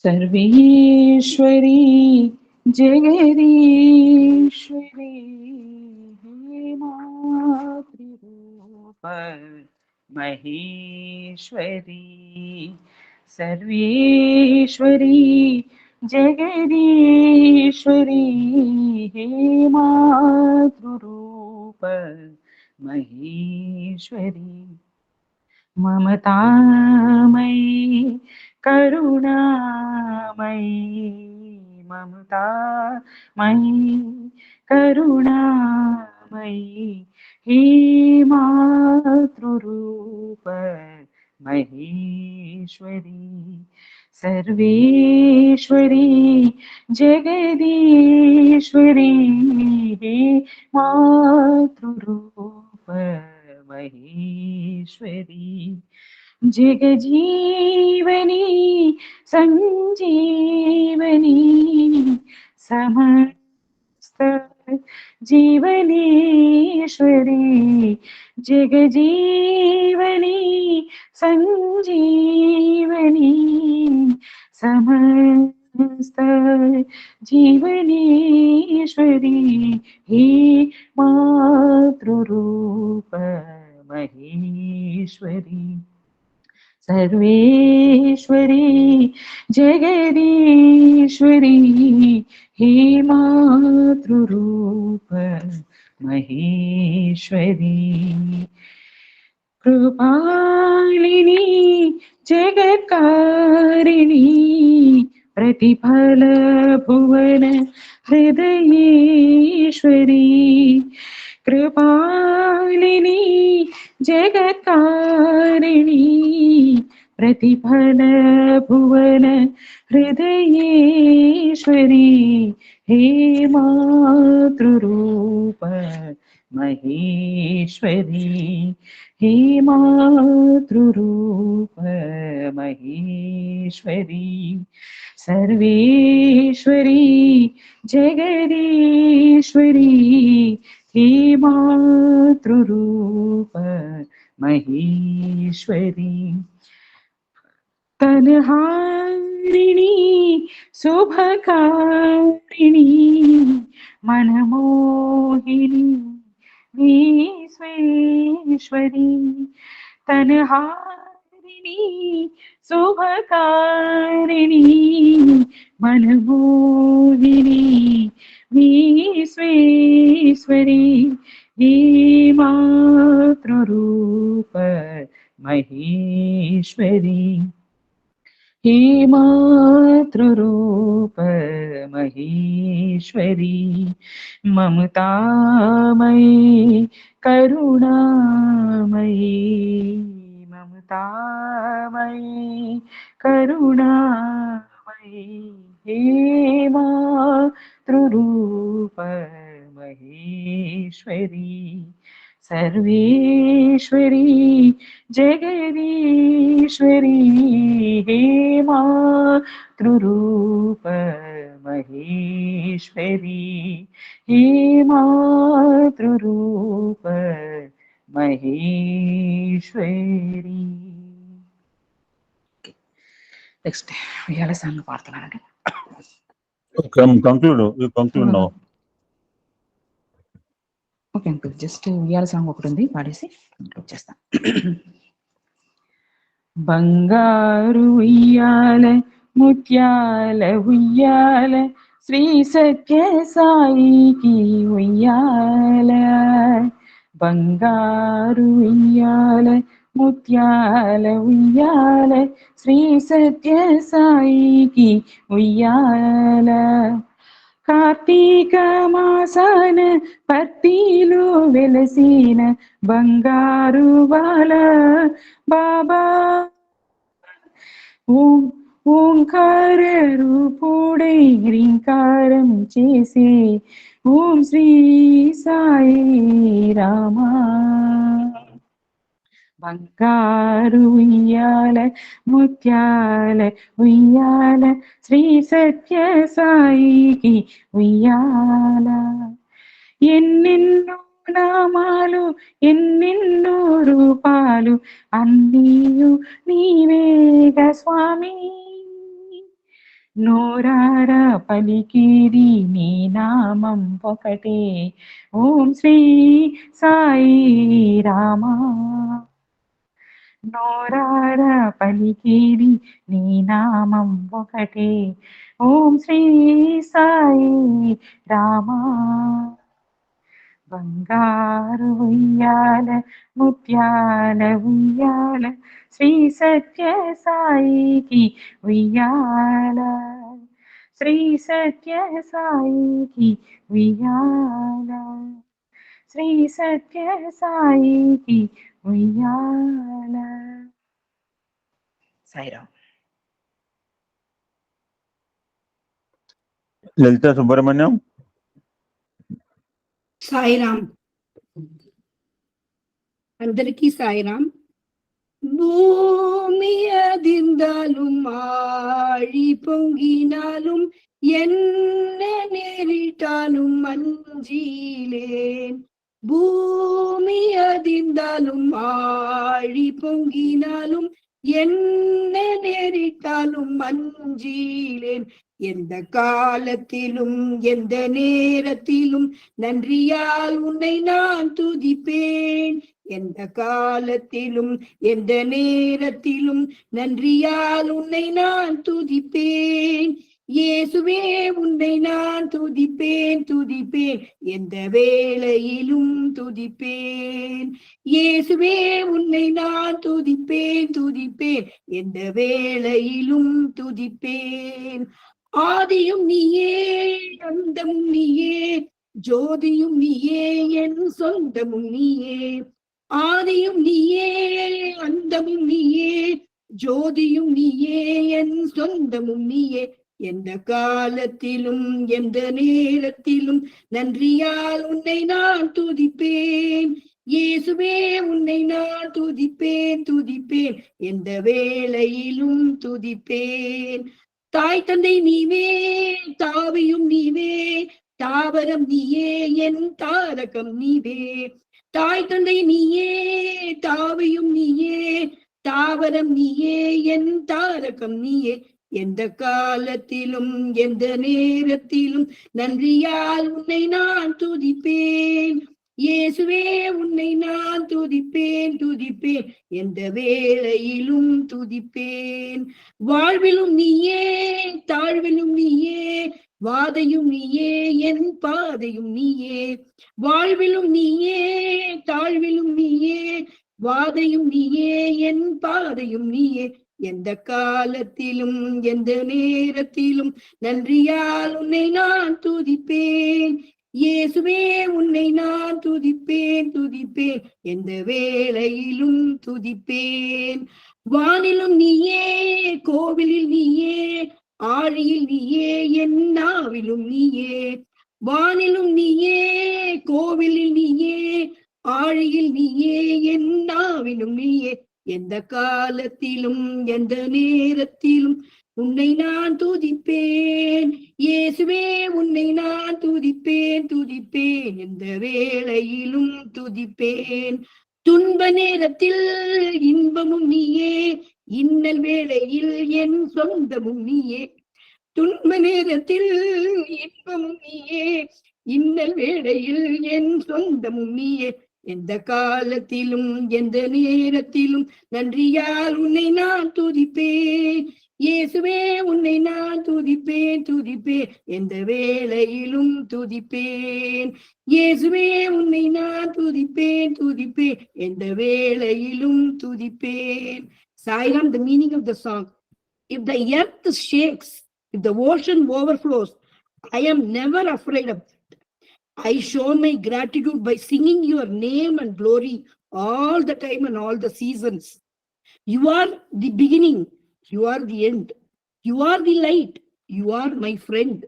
सर्वेश्वरी जगदीश्वरी हे मातृरूप महेश्वरी सर्वेश्वरी जगदीश्वरी हे मातृरूप महेश्वरी ममतामयी करुणामयी ममतामयी करुणामयी हे मातृरूप महेश्वरी सर्वेश्वरी जगदीश्वरी हे मातृरूप महेश्वरी जगजीवनी संजीवनी समस्त जीवनेश्वरी जगजीवनी संजीवनी समस्त जीवनेश्वरी हे मातृरूप महेश्वरी सर्वेश्वरी जगदीश्वरी हे मातृरूप महेश्वरी कृपालिनी जगत्कारिणी प्रतिफल भुवन हृदयेश्वरी कृपालिनी जगत्कारिणी प्रतिफल भुवन हृदयेश्वरी हे मातृरूप महेश्वरी हे मातृरूप महेश्वरी सर्वेश्वरी जगदीश्वरी हे मातृरूप महेश्वरी तन्हारिणी शुभकारिणी मनमोहिनी विश्वेश्वरी तन्हारिणी शुभकारिणी मनमोहिनी विश्वेश्वरी हे मातृरूप महेश्वरी हे मातृरूप महेश्वरी ममतामयी करुणामयी ममतामयी शान्तामयी करुणामयी हे मातृरूप महेश्वरी सर्वेश्वरी जगदीश्वरी हे मातृरूप महेश्वरी हे मातृरूप మహేశ్వరి. నెక్స్ట్ ఇవాళ సాంగ్ పాడుతున్నానండి. ఓకే అంకుల్, జస్ట్ ఇవాళ సాంగ్ ఒకటి ఉంది, పాడేసి కంక్లూడ్ చేస్తాను. బంగారు ఉయ్యాల ముత్యాల ఉయ్యాల శ్రీ సత్య సాయికి ఉయ్యాల, బంగారు ఉయ్యాల ముత్యాల ఉయ్యాల శ్రీ సత్య సాయికి ఉయ్యాల, కార్తీక మాసాన పత్తిలో వెలసిన బంగారు బాల బాబా, ఓంకార రూపుడై హ్రీంకారం చేసే ఓం శ్రీ సాయి రామా, బంగారు ఉయ్యాల ముత్యాల ఉయ్యాల శ్రీ సత్య సాయికి ఉయ్యాల, ఎన్నెన్నో నామాలు ఎన్నెన్నో రూపాలు అన్నీయు నీవేగ స్వామి, నోరారా పలికిరి నీ నామం ఒకటే ఓం శ్రీ సాయి రామా, నోరారా పలికిరి నీ నామం ఒకటే ఓం శ్రీ సాయి రామా, బంగారు ఉయ్యాల ముత్యాల ఉయ్యాల శ్రీ సత్య సాయికి ఉయ్యాల, శ్రీ సత్య సాయికి ఉయ్యాల, శ్రీ సత్య సాయికి ఉయ్యాల. సాయిరామ్. లలిత సుబ్రహ్మణ్యం. సాయిరామ్. అందరికీ సాయిరామ్. பூமி அதிர்ந்தாலும் ஆழி பொங்கினாலும் என்ன நேரிட்டாலும் மஞ்சிலேன், பூமி அதிர்ந்தாலும் ஆழி பொங்கினாலும் என்ன நேரிட்டாலும் மஞ்சிலேன், எந்த காலத்திலும் எந்த நேரத்திலும் நன்றியால் உன்னை நான் துதிப்பேன், எந்த காலத்திலும் எந்த நேரத்திலும் நன்றியால் உன்னை நான் துதிப்பேன், இயேசுவே உன்னை நான் துதிப்பேன் துதிப்பேன் எந்த வேளையிலும் துதிப்பேன், இயேசுவே உன்னை நான் துதிப்பேன் துதிப்பேன் எந்த வேளையிலும் துதிப்பேன், ஆதியும் நீயே அந்தமும் நீயே ஜோதியும் நீயே என் சொந்தமும் நீயே, ஆதியும் நீயே அந்தமும் நீயே ஜோதியும் நீயே என் சொந்தமும் நீயே, எந்த காலத்திலும் எந்த நேரத்திலும் நன்றியால் உன்னை நான் துதிப்பேன், இயேசுவே உன்னை நான் துதிப்பேன் துதிப்பேன் எந்த வேளையிலும் துதிப்பேன், தாய் தந்தை நீவே தாவியும் நீவே தாவரம் நீயே என் தாரகம் நீவே, தாய் தந்தை நீயே தாவியும் நீயே தாவரம் நீயே என் தாரகம் நீயே, எந்த காலத்திலும் எந்த நேரத்திலும் நன்றியால் உன்னை நான் துதிப்பேன், இயேசுவே உன்னை நான் துதிப்பேன் துதிப்பேன் எந்த வேளையிலும் துதிப்பேன், வாழ்விலும் நீயே தாழ்விலும் நீயே வாதையும் நீயே என் பாதையும் நீயே, வாழ்விலும் நீயே தாழ்விலும் நீயே வாதையும் நீயே என் பாதையும் நீயே, எந்த காலத்திலும் எந்த நேரத்திலும் நன்றியால் உன்னை நான் துதிப்பேன், இயேசுவே உன்னை நான் துதிப்பேன் துதிப்பேன், எந்த வேளையிலும் துதிப்பேன். வானிலும் நீயே, கோவிலில் நீயே, ஆழியில் நீயே, என் நாவிலும் நீயே. வானிலும் நீயே, கோவிலில் நீயே, ஆழியில் நீயே, என் நாவிலும் நீயே. எந்த காலத்திலும் எந்த நேரத்திலும் உன்னை நான் துதிப்பேன். இயேசுவே உன்னை நான் துதிப்பேன் துதிப்பேன், எந்த வேளையிலும் துதிப்பேன். துன்ப நேரத்தில் இன்பமும் நீயே, இன்னல் வேளையில் என் சொந்தமும் நீயே. துன்ப நேரத்தில் இன்பமும் நீயே, இன்னல் வேளையில் என் சொந்தமும் நீயே. எந்த காலத்திலும் எந்த நேரத்திலும் நன்றியால் உன்னை நான் துதிப்பேன். இயேசுவே உன்னை நான் துதிப்பேன் துதிப்பேன், எந்த வேளையிலும் துதிப்பேன். இயேசுவே உன்னை நான் துதிப்பேன் துதிப்பேன், எந்த வேளையிலும் துதிப்பேன். Sairam, the meaning of the song: if the earth shakes, if the ocean overflows, I am never afraid of it. I show my gratitude by singing your name and glory all the time and all the seasons. You are the beginning, you are the end. You are the light, you are my friend.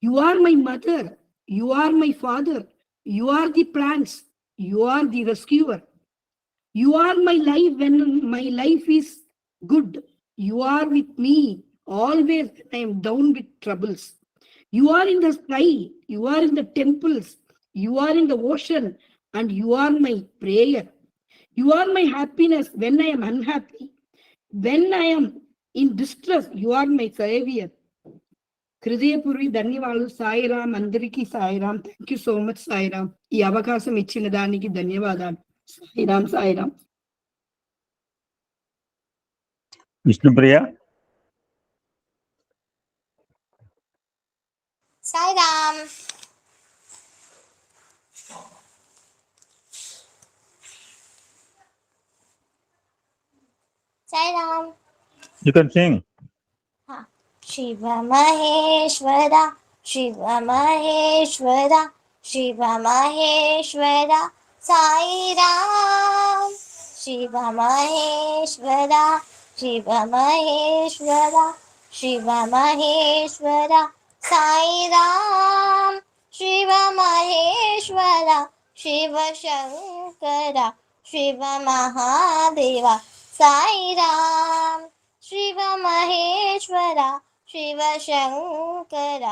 You are my mother, you are my father. You are the plants, you are the rescuer. You are my life when my life is good. You are with me always when I am down with troubles. You are in the sky, you are in the temples, you are in the ocean, and you are my prayer. You are my happiness when I am unhappy. When I am in distress, you are my savior. హృదయపూర్వి ధన్యవాదాలు సాయిరామ్. అందరికీ Sairam. Thank you so much Sairam. ఈ అవకాశం ఇచ్చిన దానికి ధన్యవాదాలు. Sairam Sairam. Vishnupriya. Sairam. Sairam. You can sing. Shiva Maheshwara Shiva Maheshwara Shiva Maheshwara Sairam. Shiva Maheshwara Shiva Maheshwara Shiva Maheshwara Sairam. Shiva Maheshwara Shiva Shankara Shiva Mahadeva Sairam. Shiva Maheshwara Shiva Shankara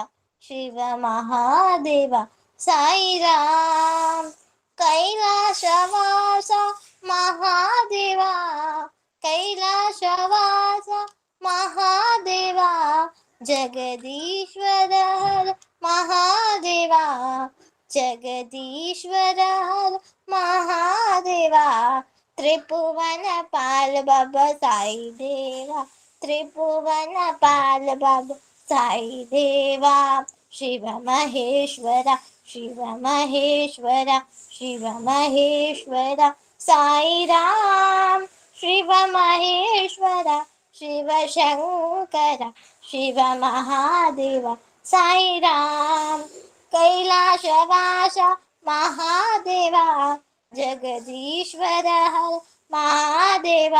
Shiva Mahadeva Sairam. కైలాసవాస Mahadeva కైలాసవాస Mahadeva జగదీశ్వర మహాదేవ జగదీశ్వర మహాదేవ త్రిభువన పాల బాబా సాయి దేవా త్రిభువన పాల బాబా సాయి దేవా. శివ మహేశ్వర శివ మహేశ్వర శివ మహేశ్వర సాయిరామ్. శివ మహేశ్వర శివ శంకర శివ మహాదేవ సాయిరామ్. కైలాసవాస మహాదేవ జగదీశ్వర మహాదేవ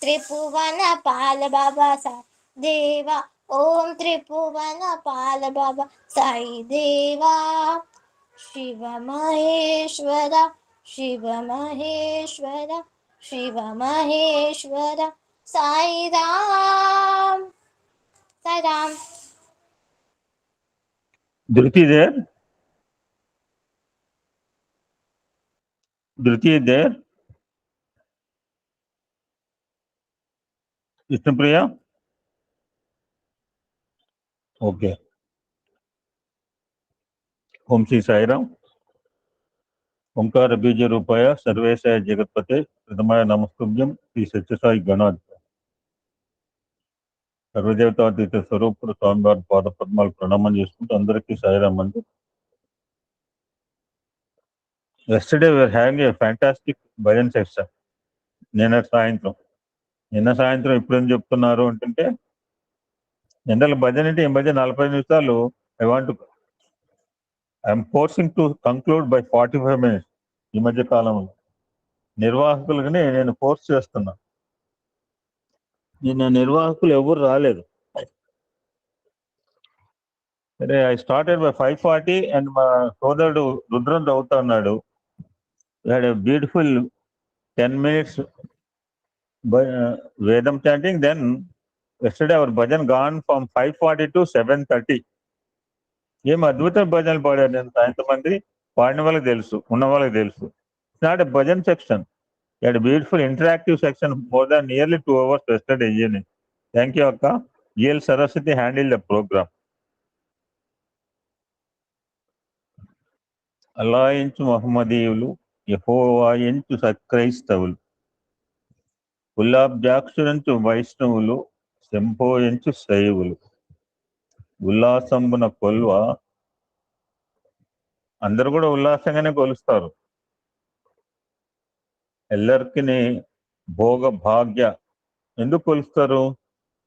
త్రిభువన పాల బాబా సాయి దేవా. ఓం త్రిభువన పాల బాబా సాయి దేవా. Shiva Maheshwara Shiva Maheshwara Shiva Maheshwara Sairam. Sairam. Dhruti there? Dhruti is there? Vishnupriya? Okay. Om Shri Sai Ram. Omkara Bija Rupaya Sarvesaya Jagatpate Pradamaya Namaskubhyam Shri Satya Sai Ganadhika. సర్వదేవతాతీత స్వరూపుడు స్వామివారి పాద పద్మాలు ప్రణామం చేసుకుంటూ అందరికీ సాయిరామ్ అండి. Yesterday we were having a fantastic భజన సెషన్. నిన్న సాయంత్రం ఇప్పుడు ఏం చెప్తున్నారు అంటే జనరల్ భజన అంటే ఏం భజన 40 నిమిషాలు. I'm forcing to conclude by 45 minutes. ఈ మధ్య కాలంలో నిర్వాహకులుగానే నేను ఫోర్స్ చేస్తున్నా. నిన్న నిర్వాహకులు ఎవరు రాలేదు. సరే, ఐ స్టార్టెడ్ బై 5:40 అండ్ మా సోదరుడు రుద్రం చదువుతా ఉన్నాడు. Beautiful 10 minutes Vedam chanting. Then yesterday our bhajan gone from 5:40 to 7:30. ఏం అద్భుతం భజనలు పాడారు. నేను ఎంతమంది పాడిన వాళ్ళకి తెలుసు, ఉన్న వాళ్ళకి తెలుసు. It's not a bhajan section, it beautiful interactive section more than nearly 2 hours yesterday evening. Thank you అక్క. GL Saraswati handle the program. అల్లాయించు మహమ్మదీయులు, యెహోవాయించు సత్క్రైస్తవులు, గులాబ్జాక్షురంచు వైష్ణవులు, శంభోయించు శైవులు, ఉల్లాసంబున కొల్వ. అందరు కూడా ఉల్లాసంగానే కొలుస్తారు. ఎల్లరికి భోగ భాగ్య ఎందుకు కొలుస్తారు?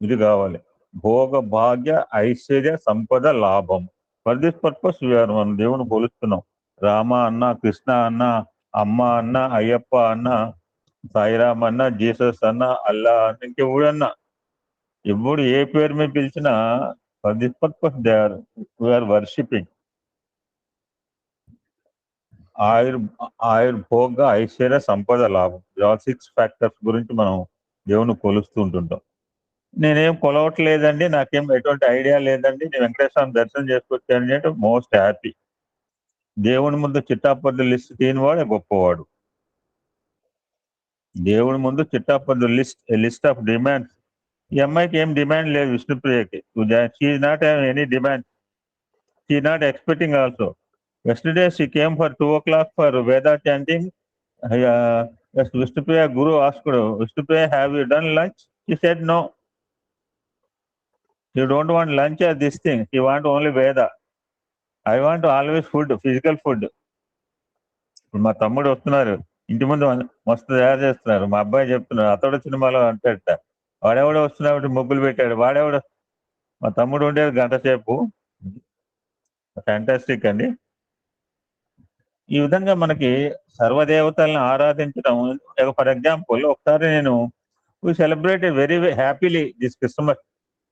ఇది కావాలి, భోగ భాగ్య ఐశ్వర్య సంపద లాభం. ఫర్ దిస్ పర్పస్ మనం దేవుని కొలుస్తున్నాం. రామ అన్న, కృష్ణ అన్న, అమ్మ అన్న, అయ్యప్ప అన్న, సాయిరామ్ అన్న, జీసస్ అన్న, అల్లా అన్న, ఇంకెవడన్నా ఎప్పుడు ఏ పేరు మీద పిలిచినా for this purpose we are worshipping. ఆయుర్భోగ ఐశ్వర్య సంపద లాభం, 6 factors గురించి మనం దేవుని కొలుస్తూ ఉంటుంటాం. నేనేం కొలవట్లేదండి, నాకేం ఎటువంటి ఐడియా లేదండి, నేను వెంకటేశ్వరం దర్శనం చేసుకొచ్చాను అంటే మోస్ట్ హ్యాపీ. దేవుని ముందు చిట్టాపద్దు లిస్ట్ తీయనివాడే గొప్పవాడు. దేవుని ముందు చిట్టాపద్దు లిస్ట్ ఆఫ్ డిమాండ్స్. ఈ అమ్మాయికి ఏం డిమాండ్ లేదు, విష్ణుప్రియకి. She is not have any demand, she is not expecting also. Yesterday she came for 2 o'clock for Veda chanting. Vishnupriya Guru asked her, Vishnupriya, have you done lunch? She said no. You don't want lunch or this thing. You want only Veda. I want always food, physical food. మా తమ్ముడు వస్తున్నారు, ఇంటి ముందు మస్తు తయారు చేస్తున్నారు. మా అబ్బాయి చెప్తున్నారు, అతడు సినిమాలో అంటాడట, వాడెవడో వస్తున్నాడు ముగ్గులు పెట్టాడు, వాడెవడో. మా తమ్ముడు ఉండేది గంట సేపు. ఫ్యాంటాస్టిక్ అండి. ఈ విధంగా మనకి సర్వదేవతలను ఆరాధించడం. ఫర్ ఎగ్జాంపుల్, ఒకసారి నేను celebrate very happily this Christmas.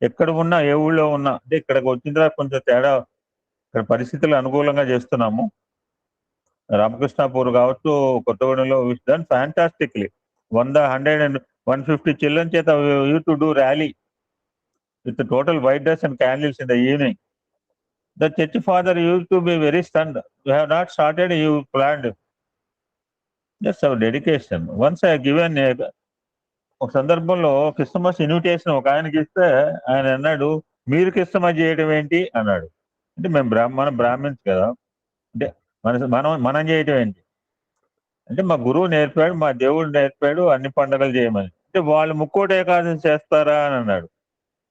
ఎక్కడ ఉన్నా, ఏ ఊళ్ళో ఉన్నా, అంటే ఇక్కడికి వచ్చిన తర్వాత కొంచెం తేడా, ఇక్కడ పరిస్థితులు అనుకూలంగా చేస్తున్నాము. రామకృష్ణాపూర్ కావచ్చు, కొత్తగూడెంలో డన్ ఫ్యాంటాస్టిక్లీ. 100, 100 and 150 చిల్డ్రన్ చేత you to do rally with total white dress and candles in the evening. The church father used to be very stunned. You have not started, you planned. That's our dedication. Once I given ఒక సందర్భంలో Christmas invitation ఒక ఆయనకి ఇస్తే, ఆయన అన్నాడు, మీరు Christmas చేయడం ఏంటి అన్నాడు. అంటే మేము మనం బ్రాహ్మిన్స్ కదా, అంటే మనం చేయటం ఏంటి అంటే, మా గురువు నేర్పాడు, మా దేవుడు నేర్పాడు అన్ని పండుగలు చేయమని. అంటే వాళ్ళు ముక్కోటి ఏకాదశి చేస్తారా అని అన్నాడు.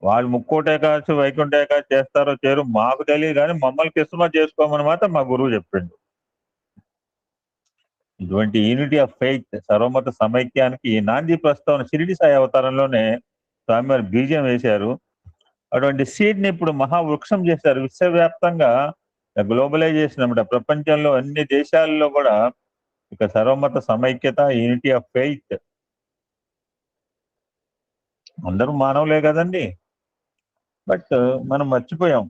వాళ్ళు ముక్కోటి ఏకాదశి, వైకుంఠ ఏకాదశి చేస్తారో చేయరు మాకు తెలియదు, కానీ మమ్మల్ని క్రిస్మస్ చేసుకోమని మాత్రం మా గురువు చెప్పిండు. ఇటువంటి యూనిటీ ఆఫ్ ఫెయిత్, సర్వమత సమైక్యానికి నాంది ప్రస్తావన షిరిడి సాయి అవతారంలోనే స్వామివారి బీజం వేశారు. అటువంటి సీడ్ ని ఇప్పుడు మహావృక్షం చేశారు. విశ్వవ్యాప్తంగా గ్లోబలైజేషన్ అన్నమాట. ప్రపంచంలో అన్ని దేశాల్లో కూడా ఇక సర్వమత సమైక్యత, యూనిటీ ఆఫ్ ఫెయిత్. అందరూ మానవులే కదండి, బట్ మనం మర్చిపోయాం.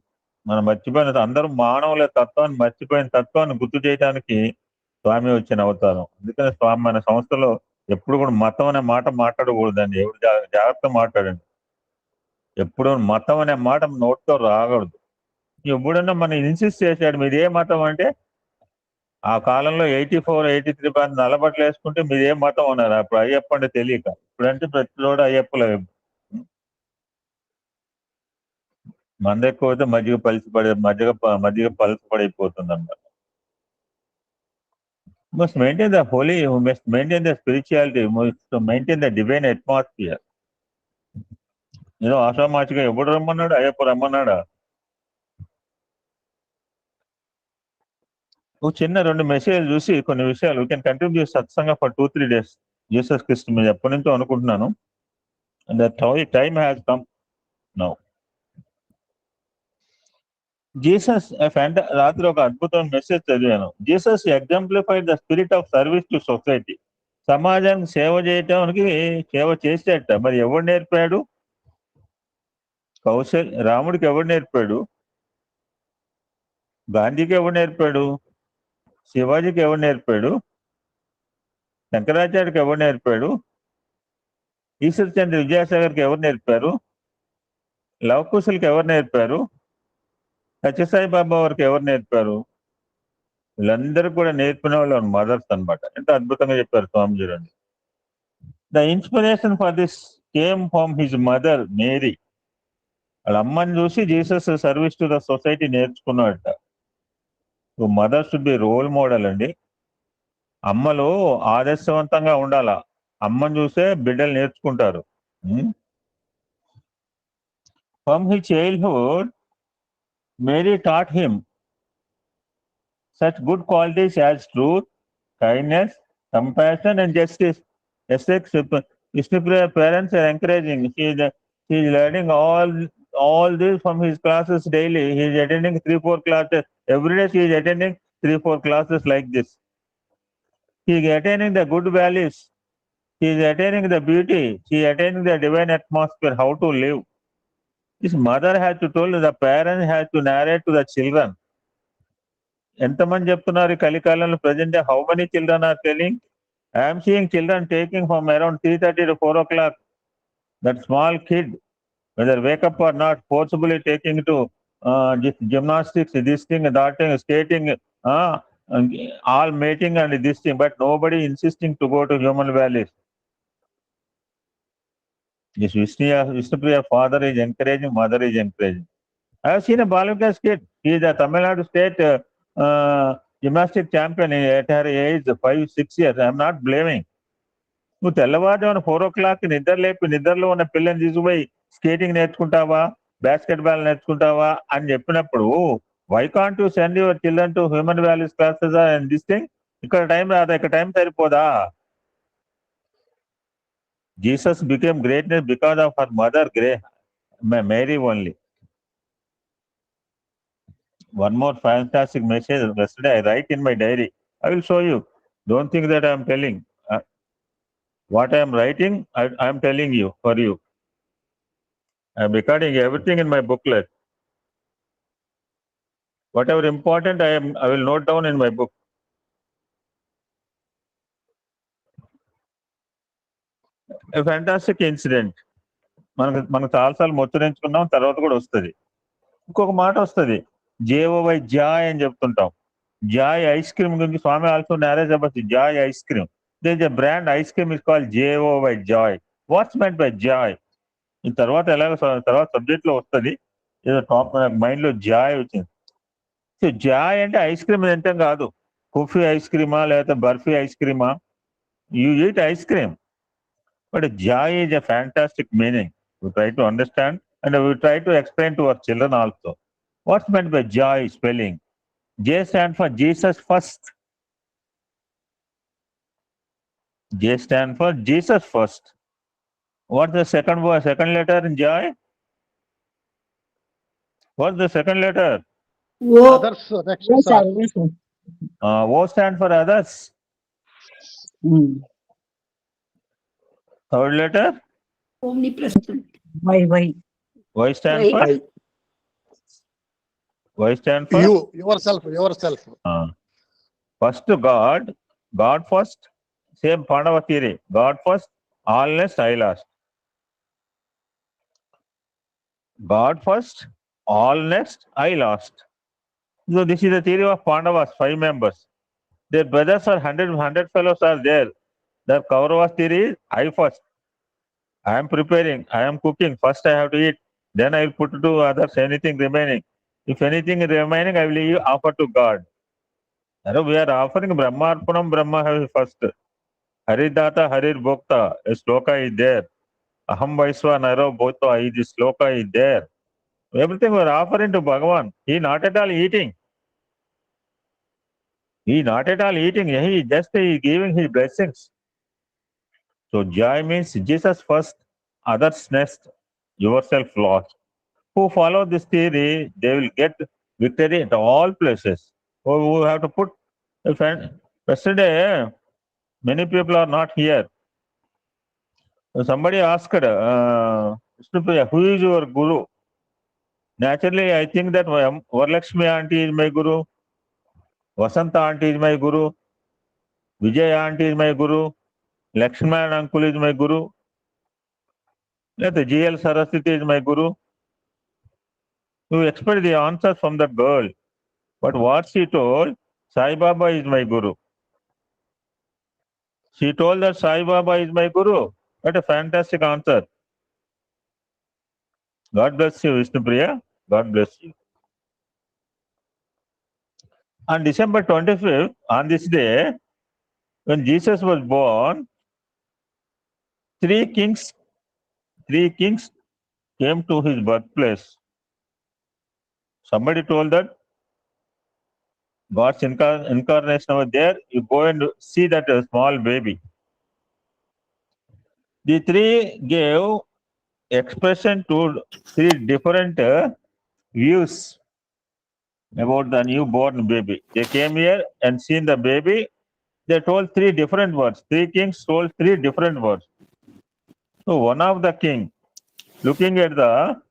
అందరూ మానవుల తత్వాన్ని మర్చిపోయిన తత్వాన్ని గుర్తు చేయడానికి స్వామి వచ్చిన అవతారం. అందుకని స్వామి మన సంస్థలో ఎప్పుడు కూడా మతం అనే మాట మాట్లాడకూడదండి. ఎవరు జాగ్రత్త మాట్లాడండి. ఎప్పుడు మతం అనే మాట నోటితో రాకూడదు. ఎప్పుడన్నా మనం ఇన్సిస్ట్ చేశాడు, మీది ఏ మతం అంటే, ఆ కాలంలో 84, 83 నల్లబట్టలు వేసుకుంటే మీది ఏ మతం అన్నారు. అప్పుడు అయ్యప్ప అంటే తెలియక. ఇప్పుడంటే ప్రతి చోట అయ్యప్పలే. మంద ఎక్కువైతే మజ్జిగ పలసపడిపోతుంది అన్నమాట. must maintain the holy, who must maintain the spirituality, must maintain the divine atmosphere. ఆషామాచిగా ఎప్పుడు రమ్మన్నాడు? అయ్యప్ప రమ్మన్నాడా? చిన్న 2 మెసేజ్ చూసి కొన్ని విషయాలు వీ కెన్ కంటిన్యూ సత్సంగ ఫర్ 2-3 days. జీసస్ క్రిస్ట్ మీద ఎప్పటి నుంచో అనుకుంటున్నాను. And that time has come now. Jesus రాత్రి ఒక అద్భుతమైన మెసేజ్ చదివాను. Jesus exemplified the spirit of service to society. సమాజానికి సేవ చేయటానికి సేవ చేసేట. మరి ఎవడు నేర్పాడు? రాముడికి ఎవడు నేర్పాడు? గాంధీకి ఎవడు నేర్పాడు? శివాజీకి ఎవడు నేర్పాడు? శంకరాచార్యకి ఎవరు నేర్పాడు? ఈశ్వర్ చంద్ర విద్యాసాగర్కి ఎవరు నేర్పారు? లవకుశులకి ఎవరు నేర్పారు? సత్యసాయి బాబా వారికి ఎవరు నేర్పారు? వీళ్ళందరూ కూడా నేర్పిన వాళ్ళు మదర్స్ అన్నమాట. ఎంత అద్భుతంగా చెప్పారు స్వామి చూడండి. The inspiration for this came from his mother Mary. వాళ్ళ అమ్మని చూసి Jesus service to the society నేర్చుకున్నాడట. So mother should be role model అండి. అమ్మలు ఆదర్శవంతంగా ఉండాలా. అమ్మని చూసే బిడ్డలు నేర్చుకుంటారు. From his childhood Mary taught him such good qualities as truth, kindness, compassion, and justice. Vishnupriya parents are encouraging. He is learning all this from his classes daily. He is attending 3-4 classes every day. He is attending 3-4 classes like this. He is attaining the good values. He is attaining the beauty. He is attaining the divine atmosphere. How to live. His mother has to tell. The parents has to narrate to the children. ఎంతమంది చెప్తున్నారు కలికాలంలో present? How many children are telling? I'm seeing children taking from around 3:30 to 4 o'clock. That small kid, whether wake up or not, forcefully taking to gymnastics, this thing, that thing, skating, all mating and this thing, but nobody insisting to go to human values. This Vishnupriya father is encouraging, mother is encouraging. I have seen a Balukas kid. He is a Tamil Nadu state gymnastic champion at her age 5-6 years. I am not blaming. నువ్వు తెల్లవారుజామున 4 o'clock నిద్రలో ఉన్న పిల్లని తీసుకుపోయి skating నేర్చుకుంటావా, basketball నేర్చుకుంటావా అని చెప్పినప్పుడు, why can't you send your children to human values classes and this thing? ఇక్కడ టైం రాదా? ఇక్కడ టైం సరిపోదా? Jesus became greatness because of her mother Mary only. One more fantastic message yesterday I write in my diary. I will show you. Don't think that I am telling. What I am writing, I am telling you for you. I am recording everything in my booklet. Whatever important I will note down in my book. A fantastic incident. మనకు చాలాసార్లు ముచ్చరించుకున్నాం, తర్వాత కూడా వస్తుంది. ఇంకొక మాట వస్తుంది, JOY Joy అని చెప్తుంటాం. జాయ్ ఐస్ క్రీమ్ గురించి Swami also narrates about joy ice cream. There is a brand ice cream is called JOY joy. What's meant by joy? ఈ తర్వాత సబ్జెక్ట్ లో వస్తుంది. ఏదో టాప్ మైండ్ లో జాయ్ వచ్చింది. సో జాయ్ అంటే ఐస్ క్రీమ్ తింటాం కాదు. కుఫీ ఐస్ క్రీమా లేకపోతే బర్ఫీ ఐస్ క్రీమా? You eat ice cream. But joy is a fantastic meaning. We try to understand and we try to explain to our children also. What's meant by joy spelling? J stands for Jesus first. J stands for Jesus first. What's the second letter in joy? What's the second letter? Others next, sir. O stands for others. Third letter? Omnipresent. Why? Y stands for? Y stands for? You, yourself. First God first. Same Pandava theory. God first, all next, I last. God first, all next, I last. So this is the theory of Pandavas, 5 members. Their brothers are 100 fellows are there. Their Kauravas theory is I first. I am preparing, I am cooking. First I have to eat. Then I will put to others anything remaining. If anything is remaining, I will offer to God. We are offering Brahmarpanam, Brahma first. Haridata, Harir Bhokta, a sloka is there. Aham Vaiswa Naro Bhota, this sloka is there. Everything we are offering to Bhagavan. He not at all eating. He just giving his blessings. So joy means Jesus first, others next, yourself last. Who follow this theory, they will get victory at all places. So we have to put a fan. Yesterday, many people are not here. So somebody asked, Vishnupriya, who is your guru? Naturally, I think that Varalakshmi auntie is my guru, Vasanta auntie is my guru, Vijay auntie is my guru, Lakshman uncle is my guru, the GL Saraswati is my guru. You expect the answer from that girl. But what she told, Sai Baba is my guru. She told that Sai Baba is my guru. What a fantastic answer. God bless you, Vishnupriya. God bless you. On December 25th, on this day, when Jesus was born, three kings came to his birthplace. Somebody told that God's incarnation over there, you go and see that small baby. The three gave expression to three different views about the newborn baby. They came here and seen the baby. They told three different words. Three kings told three different words. So one of the king, looking at the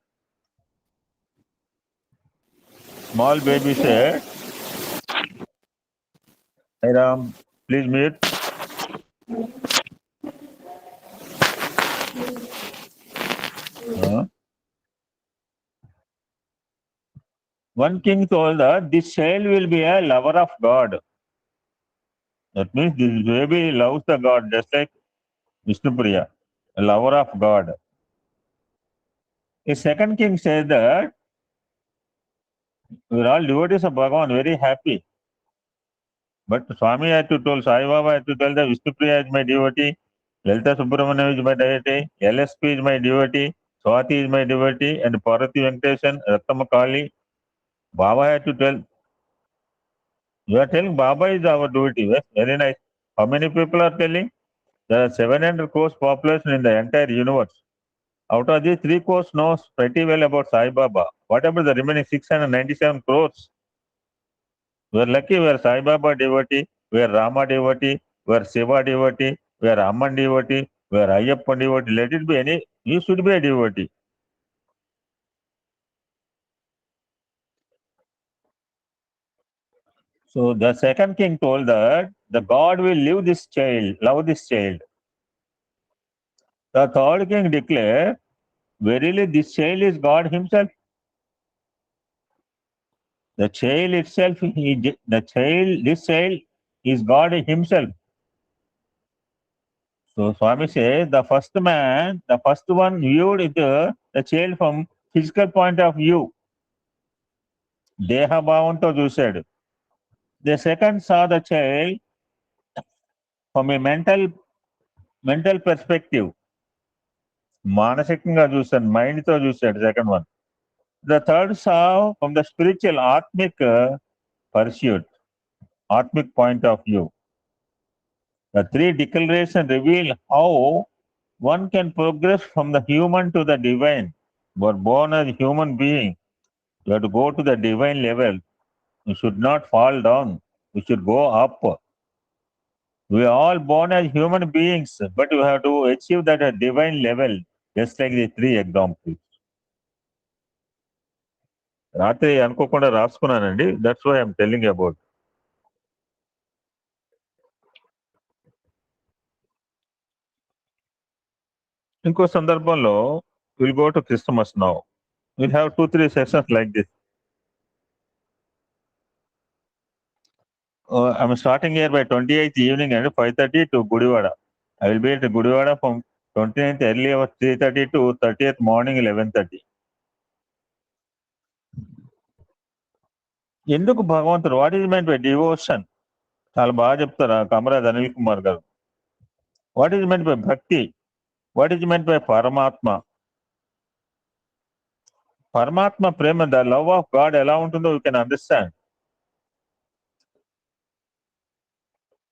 small baby, said, "Hey Ram, please mute." One king told that this child will be a lover of God. That means this baby loves the God, just like Vishnupriya, a lover of God. The second king said that we're all devotees of Bhagavan, very happy. But Swami had to tell, Sai Baba had to tell that Vishnupriya is my devotee, Lalita Subramaniam is my devotee, LSP is my devotee, Swati is my devotee, and Parvati Venkatesan, Ratnamakali. Baba had to tell. You are telling Baba is our devotee. Yes? Very nice. How many people are telling? There are 700 crores population in the entire universe. Out of these, 3 crores knows pretty well about Sai Baba. What about the remaining 697 crores? We are lucky we are Sai Baba devotee, we are Rama devotee, we are Shiva devotee, we are Amman devotee, we are Ayyappan devotee. Let it be any, you should be a devotee. So the second king told that the God will love this child. The third king declared, verily this child is God himself. This child is God himself. So Swami says the first one viewed the child from physical point of view. Deha bhavanto చూశాడు. The second saw the child from a mental perspective. మానసికంగా చూశాడు, mind తో చూశాడు second one. The third saw from the spiritual atmic pursuit, atmic point of view. The three declarations reveal how one can progress from the human to the divine. You are born as a human being. You have to go to the divine level. You should not fall down. You should go up. We are all born as human beings, but you have to achieve that at divine level, just like the 3 examples. రాత్రి అనుకోకుండా రాసుకున్నానండి. That's why I'm telling about. ఇంకో సందర్భంలో will go to Christmas now. Will have 2-3 sessions like this. I'm starting here by 28th evening and 5:30 to Gudiwada. I will be at Gudiwada from 29th early hours 3:30 to 30th morning 11:30. ఎందుకు భగవంతుడు, what is meant by devotion? చాలా బాగా చెప్తారు కమరాజ్ అనిల్ కుమార్ గారు. What is meant by భక్తి? What is meant by పరమాత్మ? పరమాత్మ ప్రేమ, the love of God ఎలా ఉంటుందో యూ కెన్ అండర్స్టాండ్.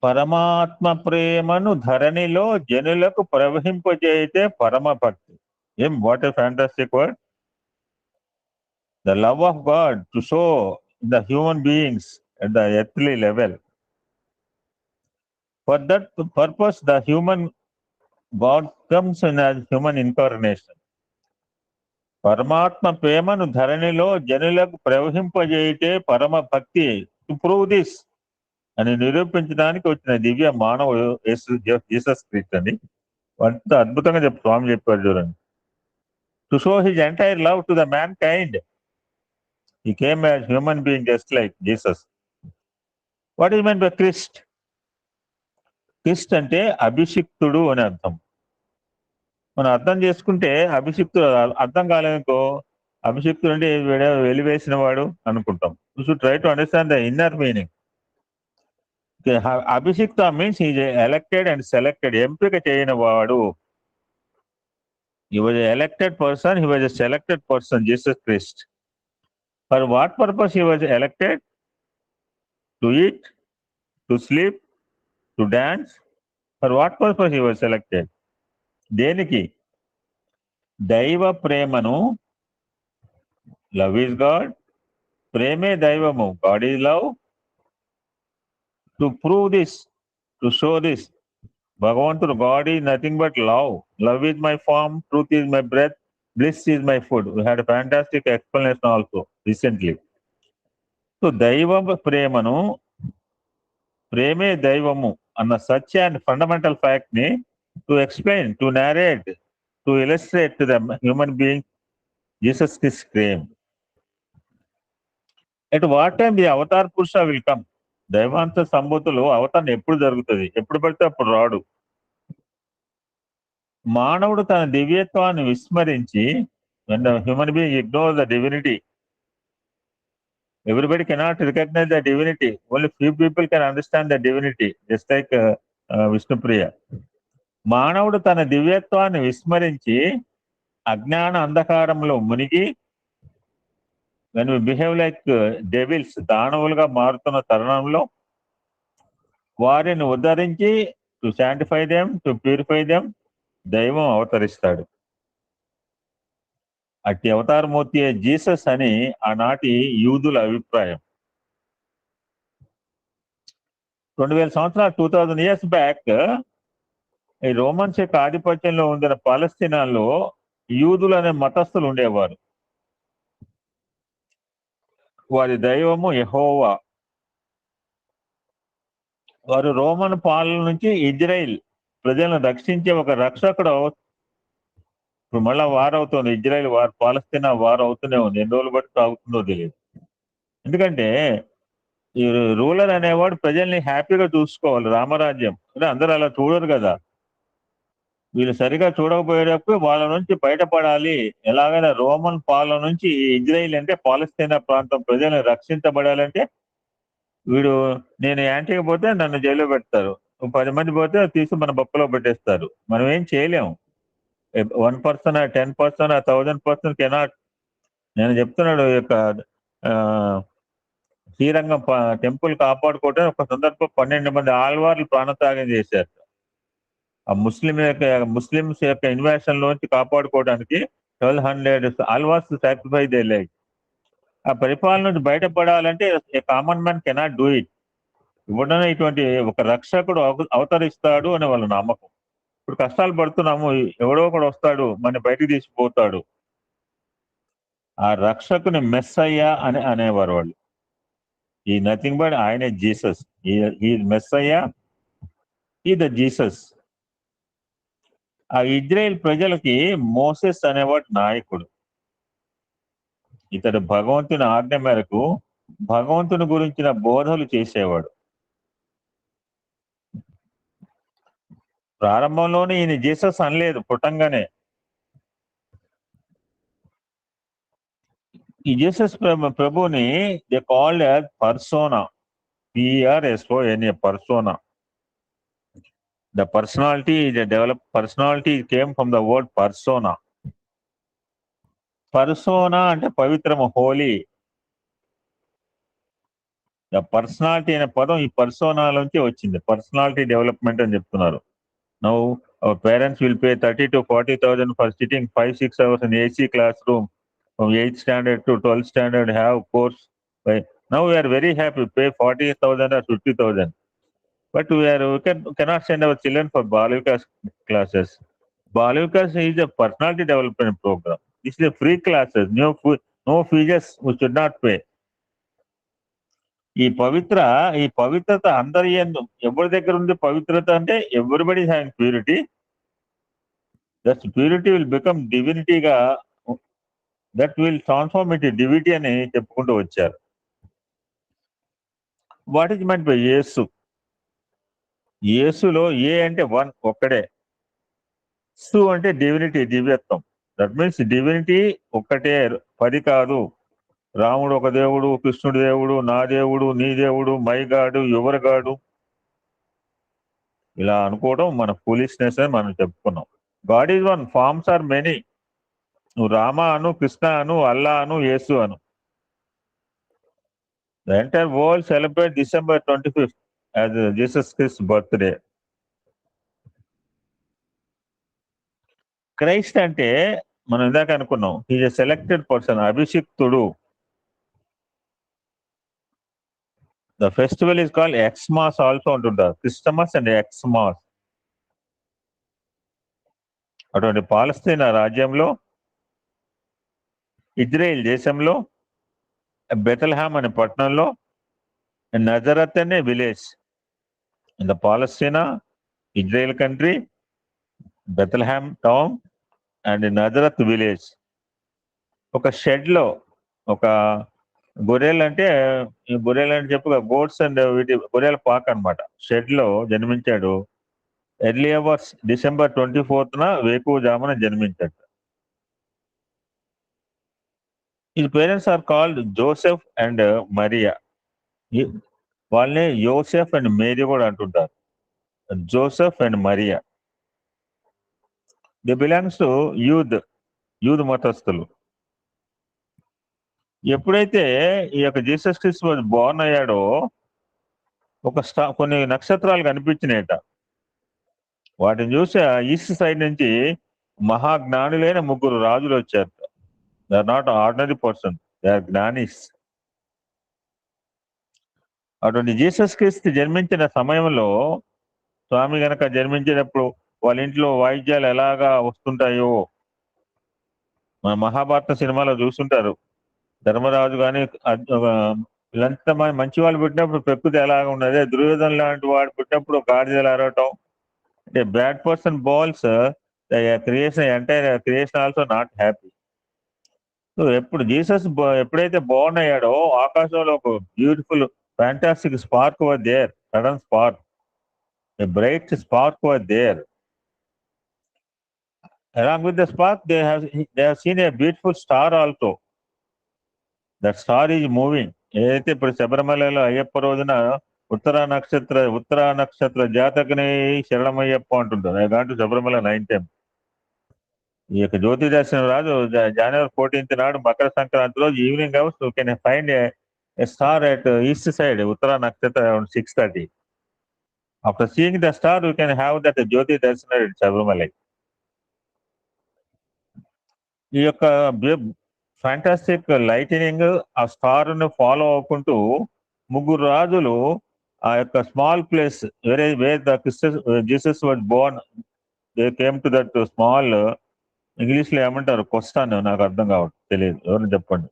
పరమాత్మ ప్రేమను ధరణిలో జనులకు ప్రవహింపజేయితే పరమ భక్తి. What a fantastic word. The love of God to show the human beings at the earthly level. For that purpose, the human God comes in as human incarnation. పరమాత్మ ప్రేమను ధరణిలో జనులకు ప్రవహింపజేయటే పరమ భక్తి. టు ప్రూవ్ దిస్ అని నిరూపించడానికి వచ్చిన దివ్య మానవుడు జీసస్ క్రీస్తు అండి. అంత అద్భుతంగా స్వామి చెప్పారు చూడండి. To show his entire love to the man kind, he came as human being just like Jesus. What is mean by Christ? Christ అంటే అభిషిక్తుడు అని అర్థం. మనం అర్థం చేసుకుంటే అభిషిక్తుడు అర్థం కాలేదనుకో, అభిషిక్తుడు అంటే వెలివేసిన వాడు అనుకుంటాం. You should try to understand the inner meaning. అభిషిక్త means he elected and selected, ఎంపిక చేయని వాడు. He was elected person, he was a selected person, Jesus Christ. For what purpose he was elected? To eat, to sleep, to dance. For what purpose he was selected? దేనికి? దైవ ప్రేమను, love is God, ప్రేమే దైవము, God is love. To prove this, to show this, భగవంతుడు God is nothing but love. Love is my form, truth is my breath, bliss is my food. We had fantastic explanation also recently. So దైవ ప్రేమను, ప్రేమే దైవము అన్న such and fundamental fact ని to explain, to narrate, to illustrate to the human being, Jesus Christ came. At what time the avatar Purusha will come? దైవాంత సంబూతులు అవతారం ఎప్పుడు జరుగుతుంది? ఎప్పుడు పడితే అప్పుడు రాడు. మానవుడు తన దివ్యత్వాన్ని విస్మరించి, when the human being ignores the divinity, everybody cannot recognize the divinity. Only few people can understand the divinity, just like Vishnupriya. మానవుడు తన దివ్యత్వాన్ని విస్మరించి అజ్ఞాన అంధకారంలో మునిగి, when we behave like devils, దానవులుగా మారుతున్న తరుణంలో వారిని ఉద్ధరించి, to sanctify them, to purify them, దైవం అవతరిస్తాడు. అట్టి అవతారమూర్తి జీసస్ అని ఆనాటి యూదుల అభిప్రాయం. 2000 సంవత్సరాలు, 2000 years బ్యాక్, ఈ రోమన్స్ యొక్క ఆధిపత్యంలో ఉండిన పాలస్తీనాలో యూదులు అనే మతస్థులు ఉండేవారు. వారి దైవము యెహోవా. వారు రోమన్ పాలన నుంచి ఇజ్రాయిల్ ప్రజలను రక్షించే ఒక రక్షకుడు. ఇప్పుడు మళ్ళా వారవుతుంది ఇజ్రాయిల్ వారు, పాలస్తీనా వారు అవుతూనే ఉంది. ఎన్ని రోజులు బట్టి సాగుతుందో తెలియదు. ఎందుకంటే ఈ రూలర్ అనేవాడు ప్రజల్ని హ్యాపీగా చూసుకోవాలి, రామరాజ్యం. అందరూ అలా చూడరు కదా. వీళ్ళు సరిగా చూడకపోయేటప్పుడు వాళ్ళ నుంచి బయటపడాలి. ఎలాగైనా రోమన్ పాలన నుంచి ఇజ్రాయిల్ అంటే పాలస్తీనా ప్రాంతం ప్రజలను రక్షించబడాలంటే, వీడు నేను యాంటీకి పోతే నన్ను జైల్లో పెడతారు, 10 మంది పోతే తీసి మన బొక్కలో పెట్టేస్తారు. మనం ఏం చేయలేము. 1% 10% 1000% కెనాట్. నేను చెప్తున్నాడు యొక్క శ్రీరంగం టెంపుల్ కాపాడుకోవడం ఒక సందర్భం 12 మంది ఆల్వార్లు ప్రాణత్యాగం చేశారు. ఆ ముస్లిమ్స్ యొక్క ఇన్వేషన్ లోంచి కాపాడుకోవడానికి 1200 ఆల్వార్స్ సాక్రిఫైస్ దే లైఫ్. ఆ పరిపాలన నుంచి బయటపడాలంటే common man cannot do it. ఇవ్వడనే ఇటువంటి ఒక రక్షకుడు అవతరిస్తాడు అనే వాళ్ళ నమ్మకం. ఇప్పుడు కష్టాలు పడుతున్నాము, ఎవడో ఒకడు వస్తాడు మన బయటికి తీసిపోతాడు. ఆ రక్షకుని మెస్సయ్య అని అనేవారు వాళ్ళు. ఈ నథింగ్ బట్ ఆయనే జీసస్. ఈ మెస్సయ్య, ఈ ద జీసస్. ఆ ఇజ్రాయెల్ ప్రజలకి మోసెస్ అనేవాడు నాయకుడు. ఇతడు భగవంతుని ఆజ్ఞ మేరకు భగవంతుని గురించిన బోధలు చేసేవాడు. ప్రారంభంలోనే ఈయన జీసస్ అనలేదు, పుట్టంగానే. ఈ జీసస్ ప్రభుని they called as persona, PRSONA, persona. The personality is a developed personality came from the word persona. Persona అంటే పవిత్రము, హోలీ. ద పర్సనాలిటీ అనే పదం ఈ పర్సోనా నుంచి వచ్చింది. పర్సనాలిటీ డెవలప్మెంట్ అని చెప్తున్నారు. Now our parents will pay 30,000 to 40,000 for sitting 5-6 hours in AC classroom from 8th standard to 12th standard, have course by Now we are very happy to pay 40,000 or 50,000. But we cannot send our children for Balavikas classes. Balavikas is a personality development program. This is a free classes, no fees, we should not pay. ఈ పవిత్రత అందరి ఎవరి దగ్గర ఉంది పవిత్రత అంటే everybody having purity. That purity will become డివినిటీగా, that will transform it డివిటీ అని చెప్పుకుంటూ వచ్చారు. What is meant by Yesu? యేసులో ఏ అంటే వన్, ఒక్కడే. సు అంటే డివినిటీ, దివ్యత్వం. దట్ మీన్స్ డివినిటీ ఒక్కటే, 10 కాదు. రాముడు ఒక దేవుడు, కృష్ణుడు దేవుడు, నా దేవుడు, నీ దేవుడు, మై గాడు, యువర్ గాడు, ఇలా అనుకోవడం మన ఫూలిష్నెస్ అని మనం చెప్పుకున్నాం. God is one, forms are many. నువ్వు రామ అను, కృష్ణ అను, అల్లా అను, యేసు అను. The entire world celebrate December 25th as Jesus Christ's birthday. Christ అంటే మనం ఇందాక అనుకున్నాం, ఈజ్ ఎ సెలెక్టెడ్ పర్సన్, అభిషిక్తుడు. The festival is called Xmas also అంటుంటారు, క్రిస్టమస్ అండ్ ఎక్స్మాస్. అటువంటి పాలస్తీనా రాజ్యంలో, ఇజ్రాయెల్ దేశంలో, బెతల్హామ్ అనే పట్టణంలో, నజరత్ అనే విలేజ్ ఇన్ ద పాలస్తీనా, Israel country, Bethlehem town and Nazareth village, ఒక షెడ్ లో, ఒక గొర్రెలు అంటే చెప్పు, గోడ్స్ అండ్ వీటి గొర్రెల పాక అనమాట, షెడ్ లో జన్మించాడు. ఎర్లీ అవర్స్ December 24th వేకువజామున జన్మించాడు. His parents are called Joseph and Maria. వాళ్ళని యోసెఫ్ అండ్ మేరీ కూడా అంటుంటారు, Joseph and Maria. The belongs to యూద్ మతస్థులు. ఎప్పుడైతే ఈ యొక్క జీసస్ క్రీస్తు బోర్న్ అయ్యాడో, కొన్ని నక్షత్రాలు కనిపించినాయట. వాటిని చూసి ఈస్ట్ సైడ్ నుంచి మహాజ్ఞానులైన 3 రాజులు వచ్చారు. They are not ordinary person, they are జ్ఞానీస్. అటువంటి జీసస్ క్రీస్తు జన్మించిన సమయంలో, స్వామి గనక జన్మించేటప్పుడు వాళ్ళ ఇంట్లో వాయిద్యాలు ఎలాగా వస్తుంటాయో మన మహాభారత సినిమాలో చూస్తుంటారు. ధర్మరాజు కానీ వీళ్ళంతా మంచి వాళ్ళు పుట్టినప్పుడు ప్రకృతి ఎలాగ ఉన్నది, దుర్యోధన లాంటి వాడు పుట్టినప్పుడు గాడిదలు అరవటం. అంటే bad person balls creation, entire creation also not happy. So ఎప్పుడైతే బోర్న్ అయ్యాడో, ఆకాశంలో ఒక beautiful fantastic spark was there, sudden spark, a bright spark was there. Along with the spark, they have seen a beautiful star also. That star is moving. ఏదైతే ఇప్పుడు శబరిమలలో అయ్యప్ప రోజున ఉత్తరా నక్షత్ర జాతకని శరణమయ్యప్ప అంటుంటారు. I gone to Sabarimala 9 times. ఈ యొక్క జ్యోతి దర్శనం రాజు January 14th నాడు, మకర సంక్రాంతి రోజు evening hours you can find a star at east side, Uttara నక్షత్ర around 6:30. After seeing the star, you can have that Jyoti Darsana at Sabarimala. ఈ యొక్క ఫ్యాంటాస్టిక్ లైటినింగ్, ఆ స్టార్ ను ఫాలో అవ్వకుంటూ 3 రాజులు ఆ యొక్క small place where the Jesus was Born, they came to that small, English లో ఏమంటారు, కొస్తాన్, నాకు అర్థం కావట్లేదు, తెలియదు, ఎవరు చెప్పండి.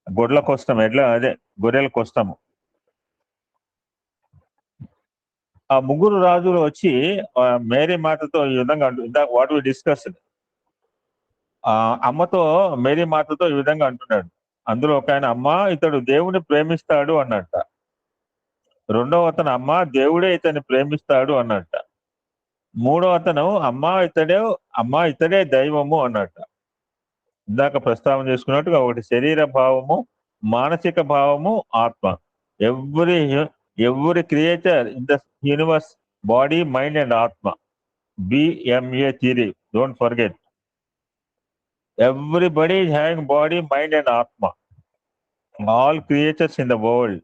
గొడ్ల కొస్తం, అదే గొర్రెల కొస్తము. ఆ 3 రాజులు వచ్చి మేరీ మాతతో ఈ విధంగా వాట్ వి డిస్కస్డ్, అమ్మతో, మేరీ మాతతో ఈ విధంగా అంటున్నాడు. అందులో ఒక ఆయన, అమ్మ ఇతడు దేవుని ప్రేమిస్తాడు అన్నట్ట. రెండవ అతను, అమ్మ దేవుడే ఇతన్ని ప్రేమిస్తాడు అన్నట్ట. మూడో అతను, అమ్మ ఇతడే దైవము అన్నట్ట. ఇందాక ప్రస్తావన చేసుకున్నట్టుగా ఒకటి శరీర భావము, మానసిక భావము, ఆత్మ. every creature in the universe, body, mind and atma, BMA theory, don't forget. Everybody is having body, mind and atma, all creatures in the world.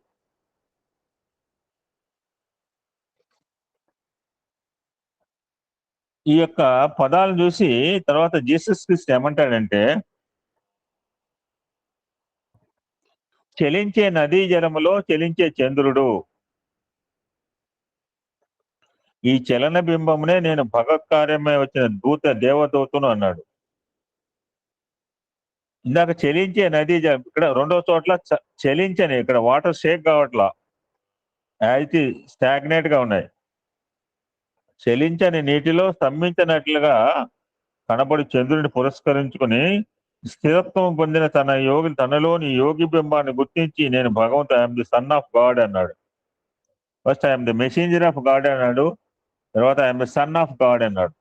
ఈ యొక్క పదాలను చూసి తర్వాత జీసస్ క్రీస్తు ఏమంటాడంటే, చలించే నదీ జలములో చలించే చంద్రుడు. ఈ చలన బింబమునే నేను భగవత్కార్యమై వచ్చిన దేవదూతను అన్నాడు. ఇందాక చలించే నదీ జలం, ఇక్కడ రెండో చోట్ల చలించని, ఇక్కడ వాటర్ షేక్ కావట్లా, అయితే స్టాగ్నేట్ గా ఉన్నాయి. చలించని నీటిలో స్తంభించినట్లుగా కనబడి చంద్రుడిని పురస్కరించుకుని స్థిరత్వం పొందిన తనలోని యోగి బింబాన్ని గుర్తించి నేను భగవంతు I'm the son of God అన్నాడు. First I'm the messenger of God అన్నాడు, తర్వాత I'm the son of God అన్నాడు.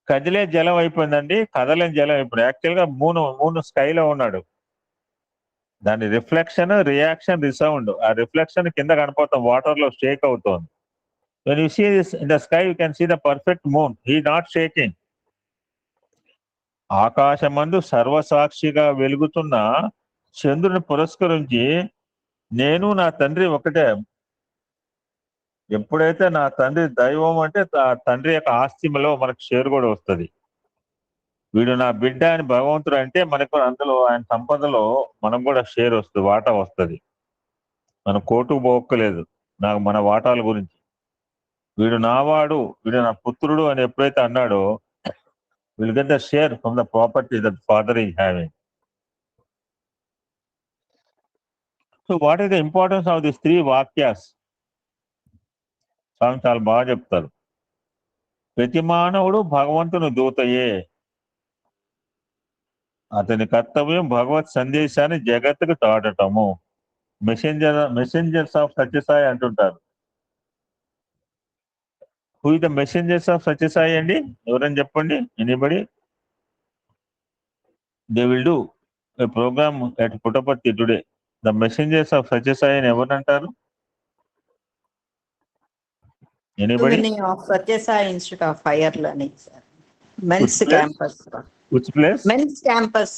కదిలే జలం అయిపోయిందండి, కదలేని జలం అయిపోయింది. యాక్చువల్ గా మూను స్కైలో ఉన్నాడు. దాని రిఫ్లెక్షన్, రియాక్షన్, రిసౌండ్. ఆ రిఫ్లెక్షన్ కింద కనపడతాం, వాటర్ లో షేక్ అవుతోంది. When you see this in the sky, you can see the perfect moon. He is not shaking. ఆకాశమందు సర్వసాక్షిగా వెలుగుతున్న చంద్రుని పురస్కరించి నేను నా తండ్రి ఒకటే. ఎప్పుడైతే నా తండ్రి దైవం అంటే తండ్రి యొక్క ఆస్తిలో మనకు షేర్ కూడా వస్తుంది. వీడు నా బిడ్డ అని భగవంతుడు అంటే మనకు అందులో ఆయన సంపదలో మనం కూడా షేర్ వస్తుంది, వాటా వస్తుంది. మనం కోర్టుకు పోక్కలేదు నాకు మన వాటాల గురించి. వీడు నావాడు, వీడు నా పుత్రుడు అని ఎప్పుడైతే అన్నాడో will get the share from the property that father is having. So what is the importance of this 3 వాక్యాస్? స్వామి చాలా బాగా చెప్తారు. ప్రతి మానవుడు భగవంతుని దూతయే. అతని కర్తవ్యం భగవత్ సందేశాన్ని జగత్తుకు చాటటము. మెసెంజర్స్ ఆఫ్ సత్యసాయి అంటుంటారు. Who is the messengers of Satyasai అండి? ఎవరని చెప్పండి, anybody? They will do a program at Puttaparthi today. The messengers of Satyasai అని ఎవరంటారు? Anybody? Of Satyasai Institute of Higher Learning, sir. Men's campus. Which place? Men's campus,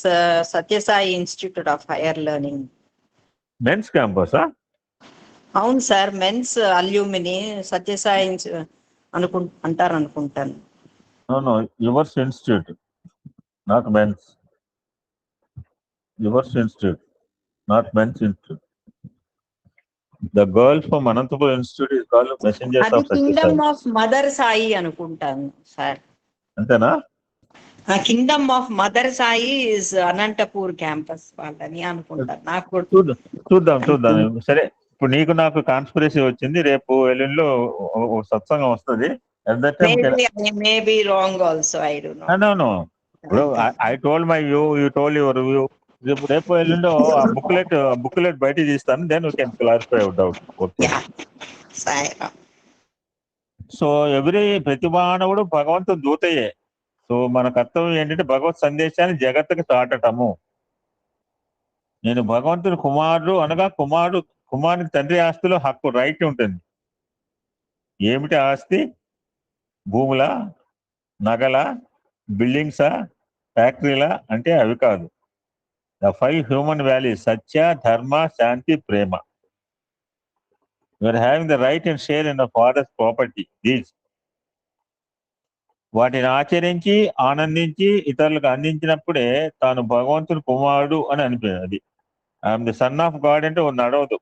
Satyasai Institute of Higher Learning. Men's campus, huh? అవును sir, men's alumni Sathya Sai అంటారు అనుకుంటాను. No, yours institute, not men's. Yours institute, not men's institute. The girl from Anantapur Institute is called Messengers అది of Satyasai. Kingdom of mother Sai అనుకుంటాను sir. అంతేనా? Kingdom of mother Sai is Anantapur campus వాళ్ళని అనుకుంటాను. నాకు చూద్దాం. సరే, ఇప్పుడు నీకు నాకు కాన్స్పిరసీ వచ్చింది. రేపు ఎల్లుండిలో సత్సంగం వస్తుంది. May be wrong also, I don't know. No. ఇప్పుడు I told my view, you told your view. రేపు ఎల్లుండో ఆ బుక్లెట్ బయట తీస్తాను. Then you can clarify your doubt. So ప్రతి మానవుడు భగవంతుడు దూతయే. సో మన కర్తవ్యం ఏంటంటే భగవత్ సందేశాన్ని జగత్తుకు చాటటము. నేను భగవంతుని కుమారుడు అనగా కుమారునికి తండ్రి ఆస్తిలో హక్కు, రైట్ ఉంటుంది. ఏమిటి ఆస్తి? భూముల, నగల, బిల్డింగ్సా, ఫ్యాక్టరీలా అంటే అవి కాదు. The 5 human values: Satya, Dharma, Shanti, Prema. You are having the right and share in the father's property. These వాటిని ఆచరించి ఆనందించి ఇతరులకు అందించినప్పుడే తాను భగవంతుని కుమారుడు అని అనిపించింది. I'm the son of God అంటే నడవదు.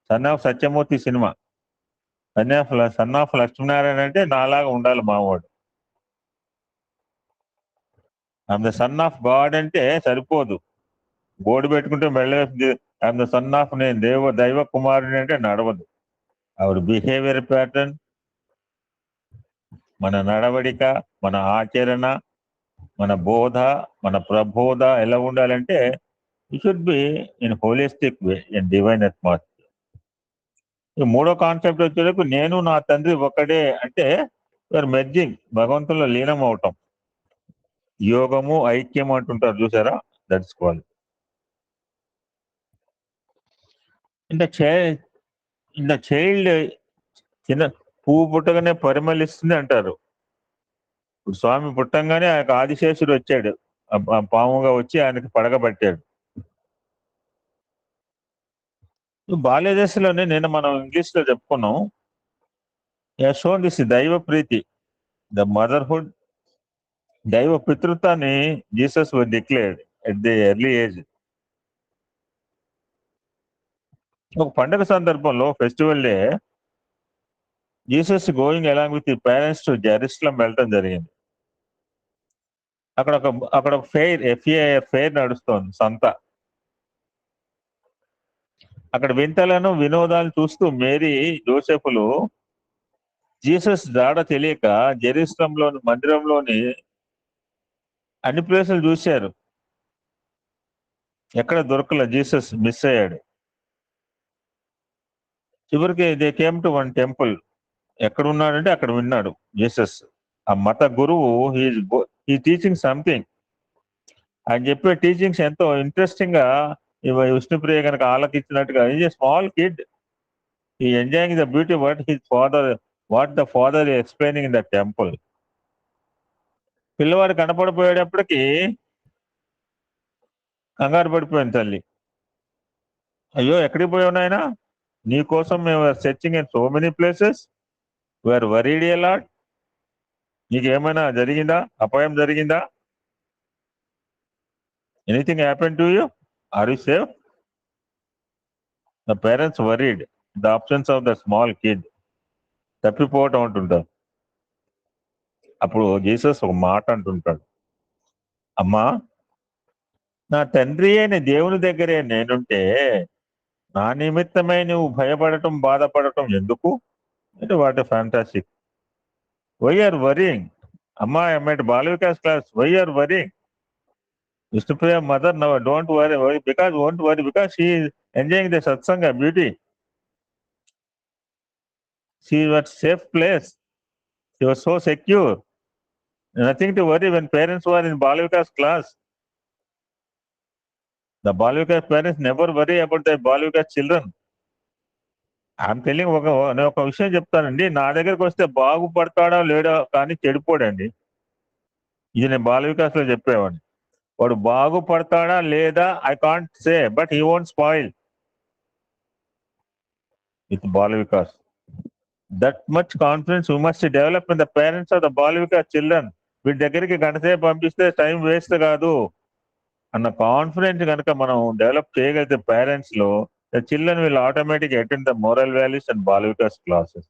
Son of Satyamurthy cinema, son of Lakshminarayana అంటే నాలాగా ఉండాలి మావాడు. I'm the sun of God అంటే సరిపోదు. బోర్డు పెట్టుకుంటే మెళ్ళ ఐఎమ్ ద సన్ ఆఫ్, నేను దైవ కుమారుని అంటే నడవదు. ఆవిడ బిహేవియర్ ప్యాటర్న్, మన నడవడిక, మన ఆచరణ, మన బోధ, మన ప్రబోధ ఎలా ఉండాలంటే it should be in holistic way, in divine atmosphere. మూడో కాన్సెప్ట్ వచ్చేందుకు నేను నా తండ్రి ఒకటే అంటే మెర్జింగ్, భగవంతుల్లో లీనం అవటం. యోగము, ఐక్యం అంటుంటారు చూసారా, that's called. In the child, చిన్న పువ్వు పుట్టగానే పరిమళిస్తుంది అంటారు. ఇప్పుడు స్వామి పుట్టంగానే ఆ ఆదిశేషుడు వచ్చాడు, పాముగా వచ్చి ఆయనకి పడగబట్టాడు. బాల్య దశలోనే నేను మనం ఇంగ్లీష్ లో చెప్పుకున్నాం, షోన్ దిస్ దైవ ప్రీతి, ద మదర్హుడ్. దైవ పితృత్వాన్ని Jesus declared at the early age. ఒక పండుగ సందర్భంలో festival day Jesus going along with the parents to Jerusalem వెళ్ళటం జరిగింది. అక్కడ ఒక ఫెయిర్ ఫెయిర్ నడుస్తోంది, సంత. అక్కడ వింతలను వినోదాలు చూస్తూ మేరీ యోసేపులు జీసస్ జాడ తెలియక జెరూసలేంలోని మందిరంలోని అన్ని ప్లేసులు చూశారు. ఎక్కడ దొరకల, జీసస్ మిస్ అయ్యాడు. చివరికి they came to one temple. ఎక్కడ ఉన్నాడంటే అక్కడ విన్నాడు జీసస్. ఆ మత గురువు హీ టీచింగ్ సంథింగ్. ఆయన చెప్పే టీచింగ్స్ ఎంతో ఇంట్రెస్టింగ్ గా విష్ణుప్రియ కనుక ఆలకించినట్టుగా. ఈజ్ ఎ స్మాల్ కిడ్, ఈ enjoying the beauty what the father explaining in the temple. పిల్లవాడు కనపడిపోయేటప్పటికి కంగారు పడిపోయింది తల్లి. అయ్యో ఎక్కడికి పోయావు నాయనా, నీ కోసం మేము searching in so many places, we are worried a lot. నీకేమైనా జరిగిందా, అపాయం జరిగిందా? Anything happen to you? Are you safe? The parents worried the options of the small kid. తప్పిపోవటం అంటుంటారు. అప్పుడు జీసస్ ఒక మాట అంటుంటాడు, అమ్మా నా తండ్రి అయిన దేవుని దగ్గరే నేనుంటే నా నిమిత్తమై నువ్వు భయపడటం బాధపడటం ఎందుకు? అంటే what fantastic. Why are worrying? అమ్మా I'm at Bala Vikas class, why are worrying? Vishnupriya mother, no, don't worry, because she is enjoying the satsanga beauty. She was safe place. She was so secure. Nothing to worry when parents were in Bala Vikas class. The Bala Vikas parents never worry about their Bala Vikas children. I'm telling నేను ఒక విషయం చెప్తానండి. నా దగ్గరకు వస్తే బాగుపడతాడా లేడా కానీ చెడిపోడండి. ఇది నేను బాల వికాస్ లో చెప్పేవాడిని. వాడు బాగుపడతాడా లేదా I can't say, but he won't spoil with Bala Vikas. That much confidence we must develop in the parents of the Bala Vikas children. వీటి దగ్గరికి గంటసేపు పంపిస్తే టైం వేస్ట్ కాదు అన్న కాన్ఫిడెన్స్ కనుక మనం డెవలప్ చేయగలిగితే పేరెంట్స్ లో, the children will automatically attend the moral values and Bala Vikas classes.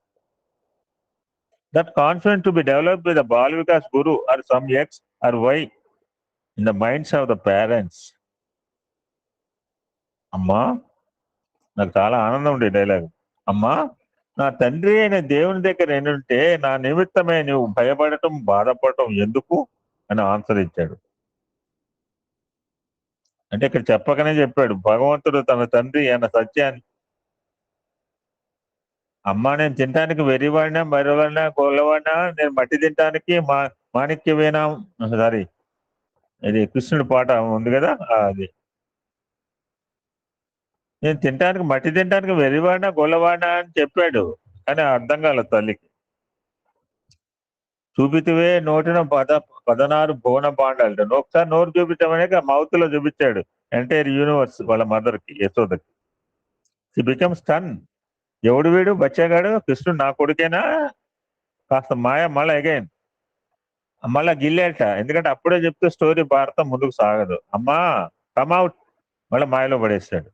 That confidence to be developed by the Bala Vikas guru or some X or Y in the minds of the parents. అమ్మా నాకు చాలా ఆనందం ఉండే dialogue. అమ్మా నా తండ్రి అయిన దేవుని దగ్గర ఏంటంటే నా నిమిత్తమే నువ్వు భయపడటం బాధపడటం ఎందుకు అని ఆన్సర్ ఇచ్చాడు. అంటే ఇక్కడ చెప్పకనే చెప్పాడు భగవంతుడు తన తండ్రి అన్న సత్యాన్ని. అమ్మా నేను తినటానికి వెర్రివాడినా మర్రివాడినా గొల్లవాడినా, నేను మట్టి తినటానికి మాణిక్యవేనా, సారీ ఇది కృష్ణుడి పాట ఉంది కదా, అది నేను మట్టి తినటానికి వెర్రివాడినా గొల్లవాడినా అని చెప్పాడు. కానీ అర్థం కాల తల్లికి. చూపితివే నోటిన 16 భువన బాండాలు. ఒకసారి నోరు చూపించమనే మౌత్ లో చూపించాడు ఎంటైర్ యూనివర్స్ వాళ్ళ మదర్ కి, యశోదకి. She become stun. ఎవడు వీడు బచ్చాగాడు, కృష్ణుడు నా కొడుకేనా? కాస్త మాయ మళ్ళీ అగైన్ మళ్ళా గిల్లేట. ఎందుకంటే అప్పుడే చెప్తే స్టోరీ భారతం ముందుకు సాగదు. అమ్మా కమ్అవుట్, మళ్ళీ మాయలో పడేస్తాడు.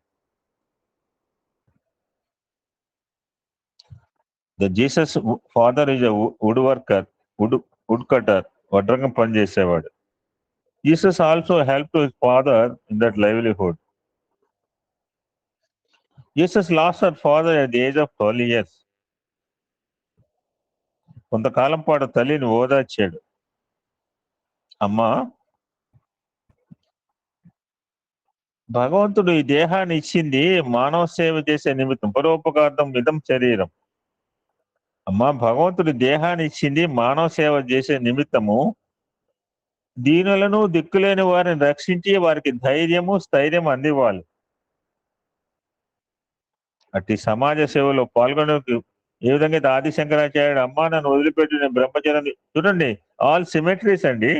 The Jesus father is a wood worker, wood cutter, వడ్రంగం పని చేసేవాడు. Jesus also help to his father in that livelihood. Jesus lost her father at the age of 12 years. కొంతకాలం పాటు తల్లిని ఓదార్చాడు. అమ్మా భగవంతుడు ఈ దేహాన్ని ఇచ్చింది మానవ సేవ చేసే నిమిత్తం, పరోపకార్థం ఇదం శరీరం. అమ్మా భగవంతుడి దేహాన్ని ఇచ్చింది మానవ సేవ చేసే నిమిత్తము, దీనులను దిక్కులేని వారిని రక్షించి వారికి ధైర్యము స్థైర్యం అందివ్వాలి. అట్టి సమాజ సేవలో పాల్గొనేందుకు ఏ విధంగా అయితే ఆదిశంకరాచార్యుడు అమ్మా నన్ను వదిలిపెట్టి నేను బ్రహ్మచర్యం, చూడండి ఆల్ సిమెట్రీస్ అండి.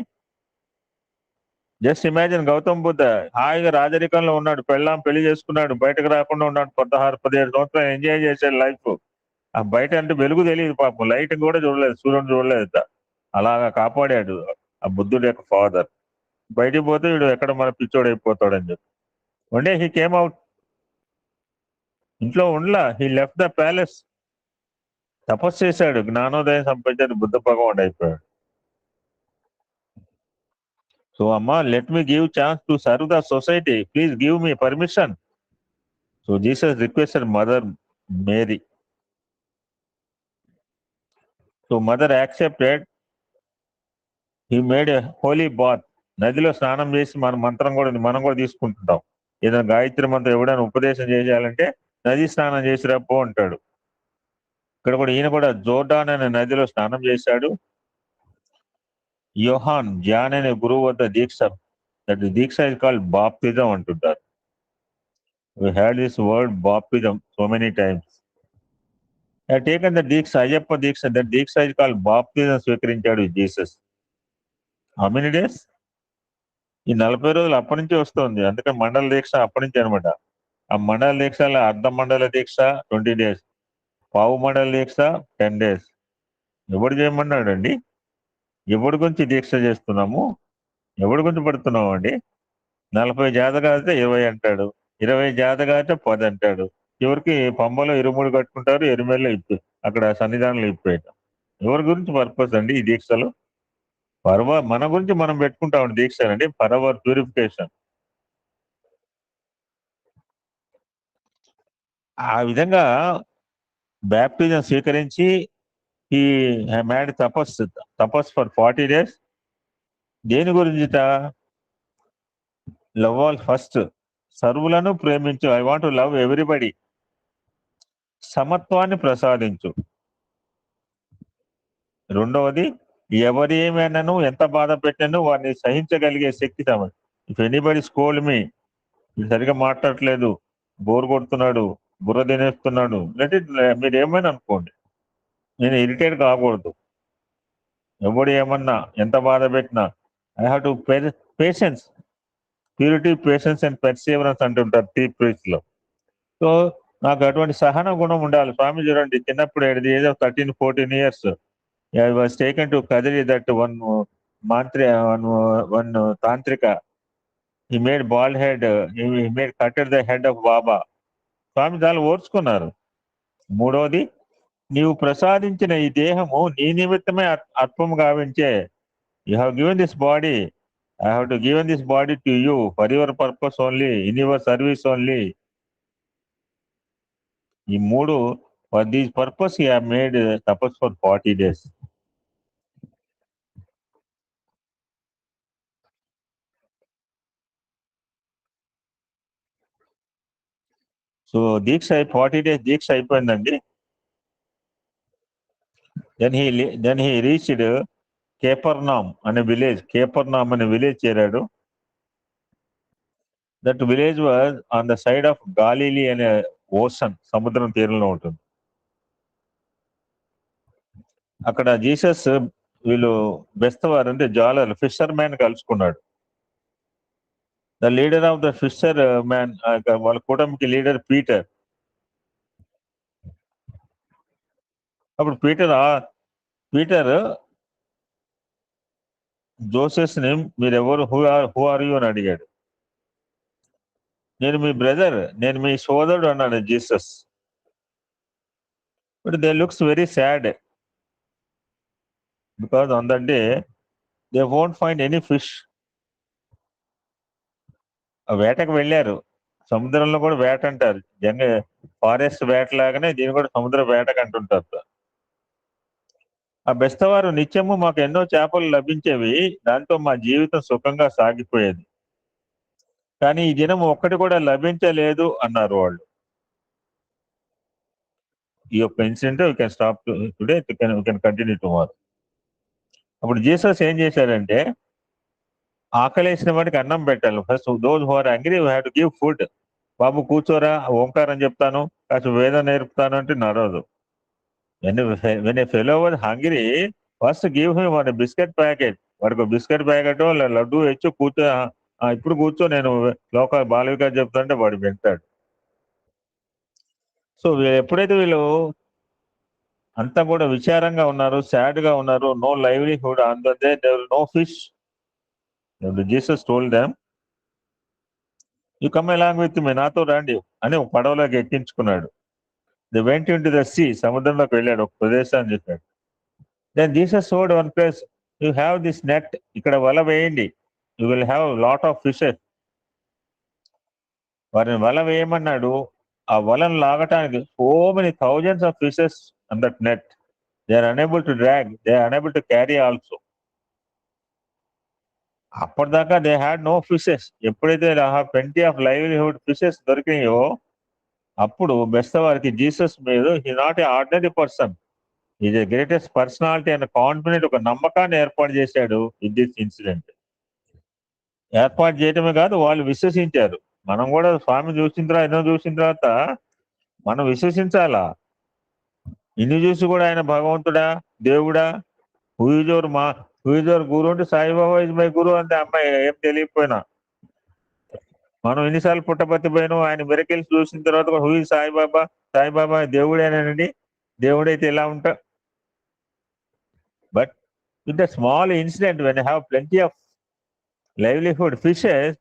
జస్ట్ ఇమాజిన్ గౌతమ్ బుద్ధ హాయిగా రాజరికంలో ఉన్నాడు, పెళ్ళి చేసుకున్నాడు, బయటకు రాకుండా ఉన్నాడు, 16-17 సంవత్సరాలు ఎంజాయ్ చేశాడు లైఫ్. ఆ బయట అంటే వెలుగు తెలియదు పాపం, లైట్ కూడా చూడలేదు, సూర్యుడు చూడలేదు. అలాగా కాపాడాడు ఆ బుద్ధుడు యొక్క ఫాదర్. బయటికి పోతే వీడు ఎక్కడ మన పిచ్చోడు అయిపోతాడని చెప్పి. One day he came out. ఇంట్లో ఉండలా. He left the palace. తపస్సు చేశాడు, జ్ఞానోదయం సంపాదించాడు, బుద్ధ భగవాన్ అయిపోయాడు. సో అమ్మా, let me give chance to serve the society, please give me permission. So Jesus requested mother Mary. So mother accepted. He made a holy bath. నదిలో స్నానం చేసి మనం మనం కూడా తీసుకుంటుంటాం. ఏదైనా గాయత్రి మంత్రం ఎవడైనా ఉపదేశం చేయాలంటే నది స్నానం చేసిరా పో అంటాడు. ఇక్కడ కూడా ఈయన కూడా జోర్డాన్ అనే నదిలో స్నానం చేశాడు. యోహాన్ జాన్ అనే గురువు వద్ద దీక్ష, దట్ దీక్ష ఇస్ కాల్డ్ బాప్తిజం అంటుంటారు. We had this word baptism so many times. I have taken the Diksha, Ayyappa Diksha. That Diksha is called baptism స్వీకరించాడు జీసస్. How many days? ఈ 40 రోజులు అప్పటి నుంచి వస్తుంది. అందుకని మండల దీక్ష అప్పటి నుంచి అనమాట. ఆ మండల దీక్షలో అర్ధ మండల దీక్ష 20 days, పావు మండల దీక్ష 10 days. ఎవడు చేయమన్నాడు అండి? ఎవరి గురించి దీక్ష చేస్తున్నాము? ఎవరి గురించి పడుతున్నాము అండి? 40 జాతకాలతో 20 అంటాడు, 20 జాతకాలతో 10 అంటాడు. చివరికి పంబలో 23 కట్టుకుంటారు, ఎరుమెల్లో ఇప్పి అక్కడ సన్నిధానంలో ఇప్పేయటం. ఎవరి గురించి పర్పస్ అండి ఈ దీక్షలు? మన గురించి మనం పెట్టుకుంటామండి దీక్షలు అండి, ఫర్ అవర్ ప్యూరిఫికేషన్. ఆ విధంగా బ్యాప్టిజం స్వీకరించి ఈ మేడ్ తపస్సు ఫర్ 40 days. దేని గురించిట? లవ్ ఆల్ ఫస్ట్, సర్వులను ప్రేమించు. I want to love everybody. సమత్వాన్ని ప్రసాదించు. రెండవది, ఎవరి ఏమైనాను ఎంత బాధ పెట్టాను వారిని సహించగలిగే శక్తి తమ. ఇఫ్ ఎనీబడి స్కోల్డ్ మీ, సరిగా మాట్లాడట్లేదు, బోర్ కొడుతున్నాడు, బుర్ర తినేస్తున్నాడు, మీరు ఏమైనా అనుకోండి, నేను ఇరిటేట్ కాకూడదు. ఎవడు ఏమన్నా ఎంత బాధ పెట్టినా I have to patience, purity, patience and perseverance అంటుంటారు టీ ప్రీచ్ లో. సో నాకు అటువంటి సహన గుణం ఉండాలి. స్వామి చూడండి, చిన్నప్పుడు age of 13-14 years I was taken to Kadiri, that one tantrika. He made bald head, he made cutted the head of Baba. స్వామి చాలా ఓర్చుకున్నారు. మూడవది, నీవు ప్రసాదించిన ఈ దేహము నీ నిమిత్తమే అర్పము గావించే. You have given this body, I have to given this body to you for your purpose only, in your service only. ఈ మూడు, for this purpose he have made tapas for 40 days. So దీక్ష 40 days దీక్ష అయిపోయిందండి. then he reached Capernaum అనే village చేరాడు. That village was on the side of Galilee అనే ocean, సముద్రం తీరంలో ఉంటుంది. అక్కడ జీసస్ వీళ్ళు బెస్తవారు అంటే జాలర్, ఫిషర్ మ్యాన్ కలుసుకున్నాడు. The leader of the fisher man, వాళ్ళ కూటమికి లీడర్ పీటర్. అప్పుడు పీటర్ జోసెస్ ని, మీరెవరు, హూ ఆర్ యూ అని అడిగాడు. నేను మీ బ్రదర్, నేను మీ సోదరుడు అన్నాడు Jesus. But they looks very sad because on that day they won't find any fish. వేటకు వెళ్ళారు, సముద్రంలో కూడా వేట అంటారు, ఫారెస్ట్ వేట లాగానే దీన్ని కూడా సముద్ర వేటకు అంటుంటారు. ఆ బెస్తవారు, నిత్యము మాకు ఎన్నో చేపలు లభించేవి, దాంతో మా జీవితం సుఖంగా సాగిపోయేది, కానీ ఈ దినం ఒక్కటి కూడా లభించలేదు అన్నారు వాళ్ళు. ఈ యొక్క incident you can stop today, you can continue tomorrow. అప్పుడు జీసస్ ఏం చేశారంటే, ఆకలేసిన వాడికి అన్నం పెట్టాలి. First those who are hungry you have to give food. బాబు కూర్చోరా, ఓంకారం చెప్తాను, కాస్త వేదం నేర్పుతాను అంటే నడవదు. when a fellow was hungry, first give him one biscuit packet. వాడికి బిస్కెట్ ప్యాకెట్ లడ్డు ఇచ్చి ఇప్పుడు కూర్చో, నేను లోక బాల వికాస్ చెప్తానంటే వాడు వింటాడు. సో ఎప్పుడైతే వీళ్ళు అంతా కూడా విచారంగా ఉన్నారు, సాడ్ గా ఉన్నారు, no livelihood on the day, there no fish. Jesus told them, you come along with me, నాతో రండి అని ఒక పడవలోకి ఎక్కించుకున్నాడు. The went into the sea, సముద్రంలోకి వెళ్ళాడు, ఒక ప్రదేశాన్ని చూశాడు. Then Jesus showed one place, you have this net, ఇక్కడ వల వేయండి, you will have lot of fishes. వారిని వల వేయమన్నాడు. ఆ వలను లాగటానికి so many thousands of fishes on that net, they are unable to drag, they are unable to carry also. అప్పటిదాకా దే హ్యాడ్ నో ఫిషెస్. ఎప్పుడైతే ప్లెంటీ ఆఫ్ లైవ్లీహుడ్ ఫిషెస్ దొరికినాయో అప్పుడు బెస్ట్ వారికి జీసస్ మీద, he not a ordinary person, is the greatest personality అనే confident, ఒక నమ్మకాన్ని ఏర్పాటు చేశాడు ఇన్ దిస్ ఇన్సిడెంట్. ఏర్పాటు చేయటమే కాదు, వాళ్ళు విశ్వసించారు. మనం కూడా స్వామి చూసిన తర్వాత, ఎన్నో చూసిన తర్వాత మనం విశ్వసించాలా. ఇన్ని చూసి కూడా ఆయన భగవంతుడా, దేవుడా, హూ ఇస్ యువర్ గురు అంటే సాయిబాబా ఇస్ మై గురు అంటే అమ్మాయి ఏం తెలియకపోయినా, మనం ఎన్నిసార్లు పుట్టపర్తి పోయినా ఆయన మిరకిల్స్ చూసిన తర్వాత హూ ఇస్ సాయిబాబా దేవుడేనండి, దేవుడైతే ఎలా ఉంటా. But with the small incident, when you have plenty of livelihood fishes,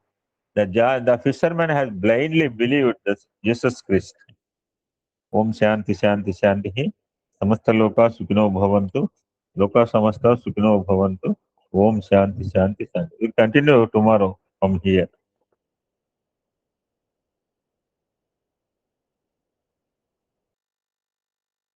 the fisherman has blindly believed that Jesus Christ. Om Shanti Shanti Shanti. Samasta loka sukhino bhavantu. Loka samasta sukhino bhavantu. Om Shanti Shanti Shanti. We'll continue tomorrow from here.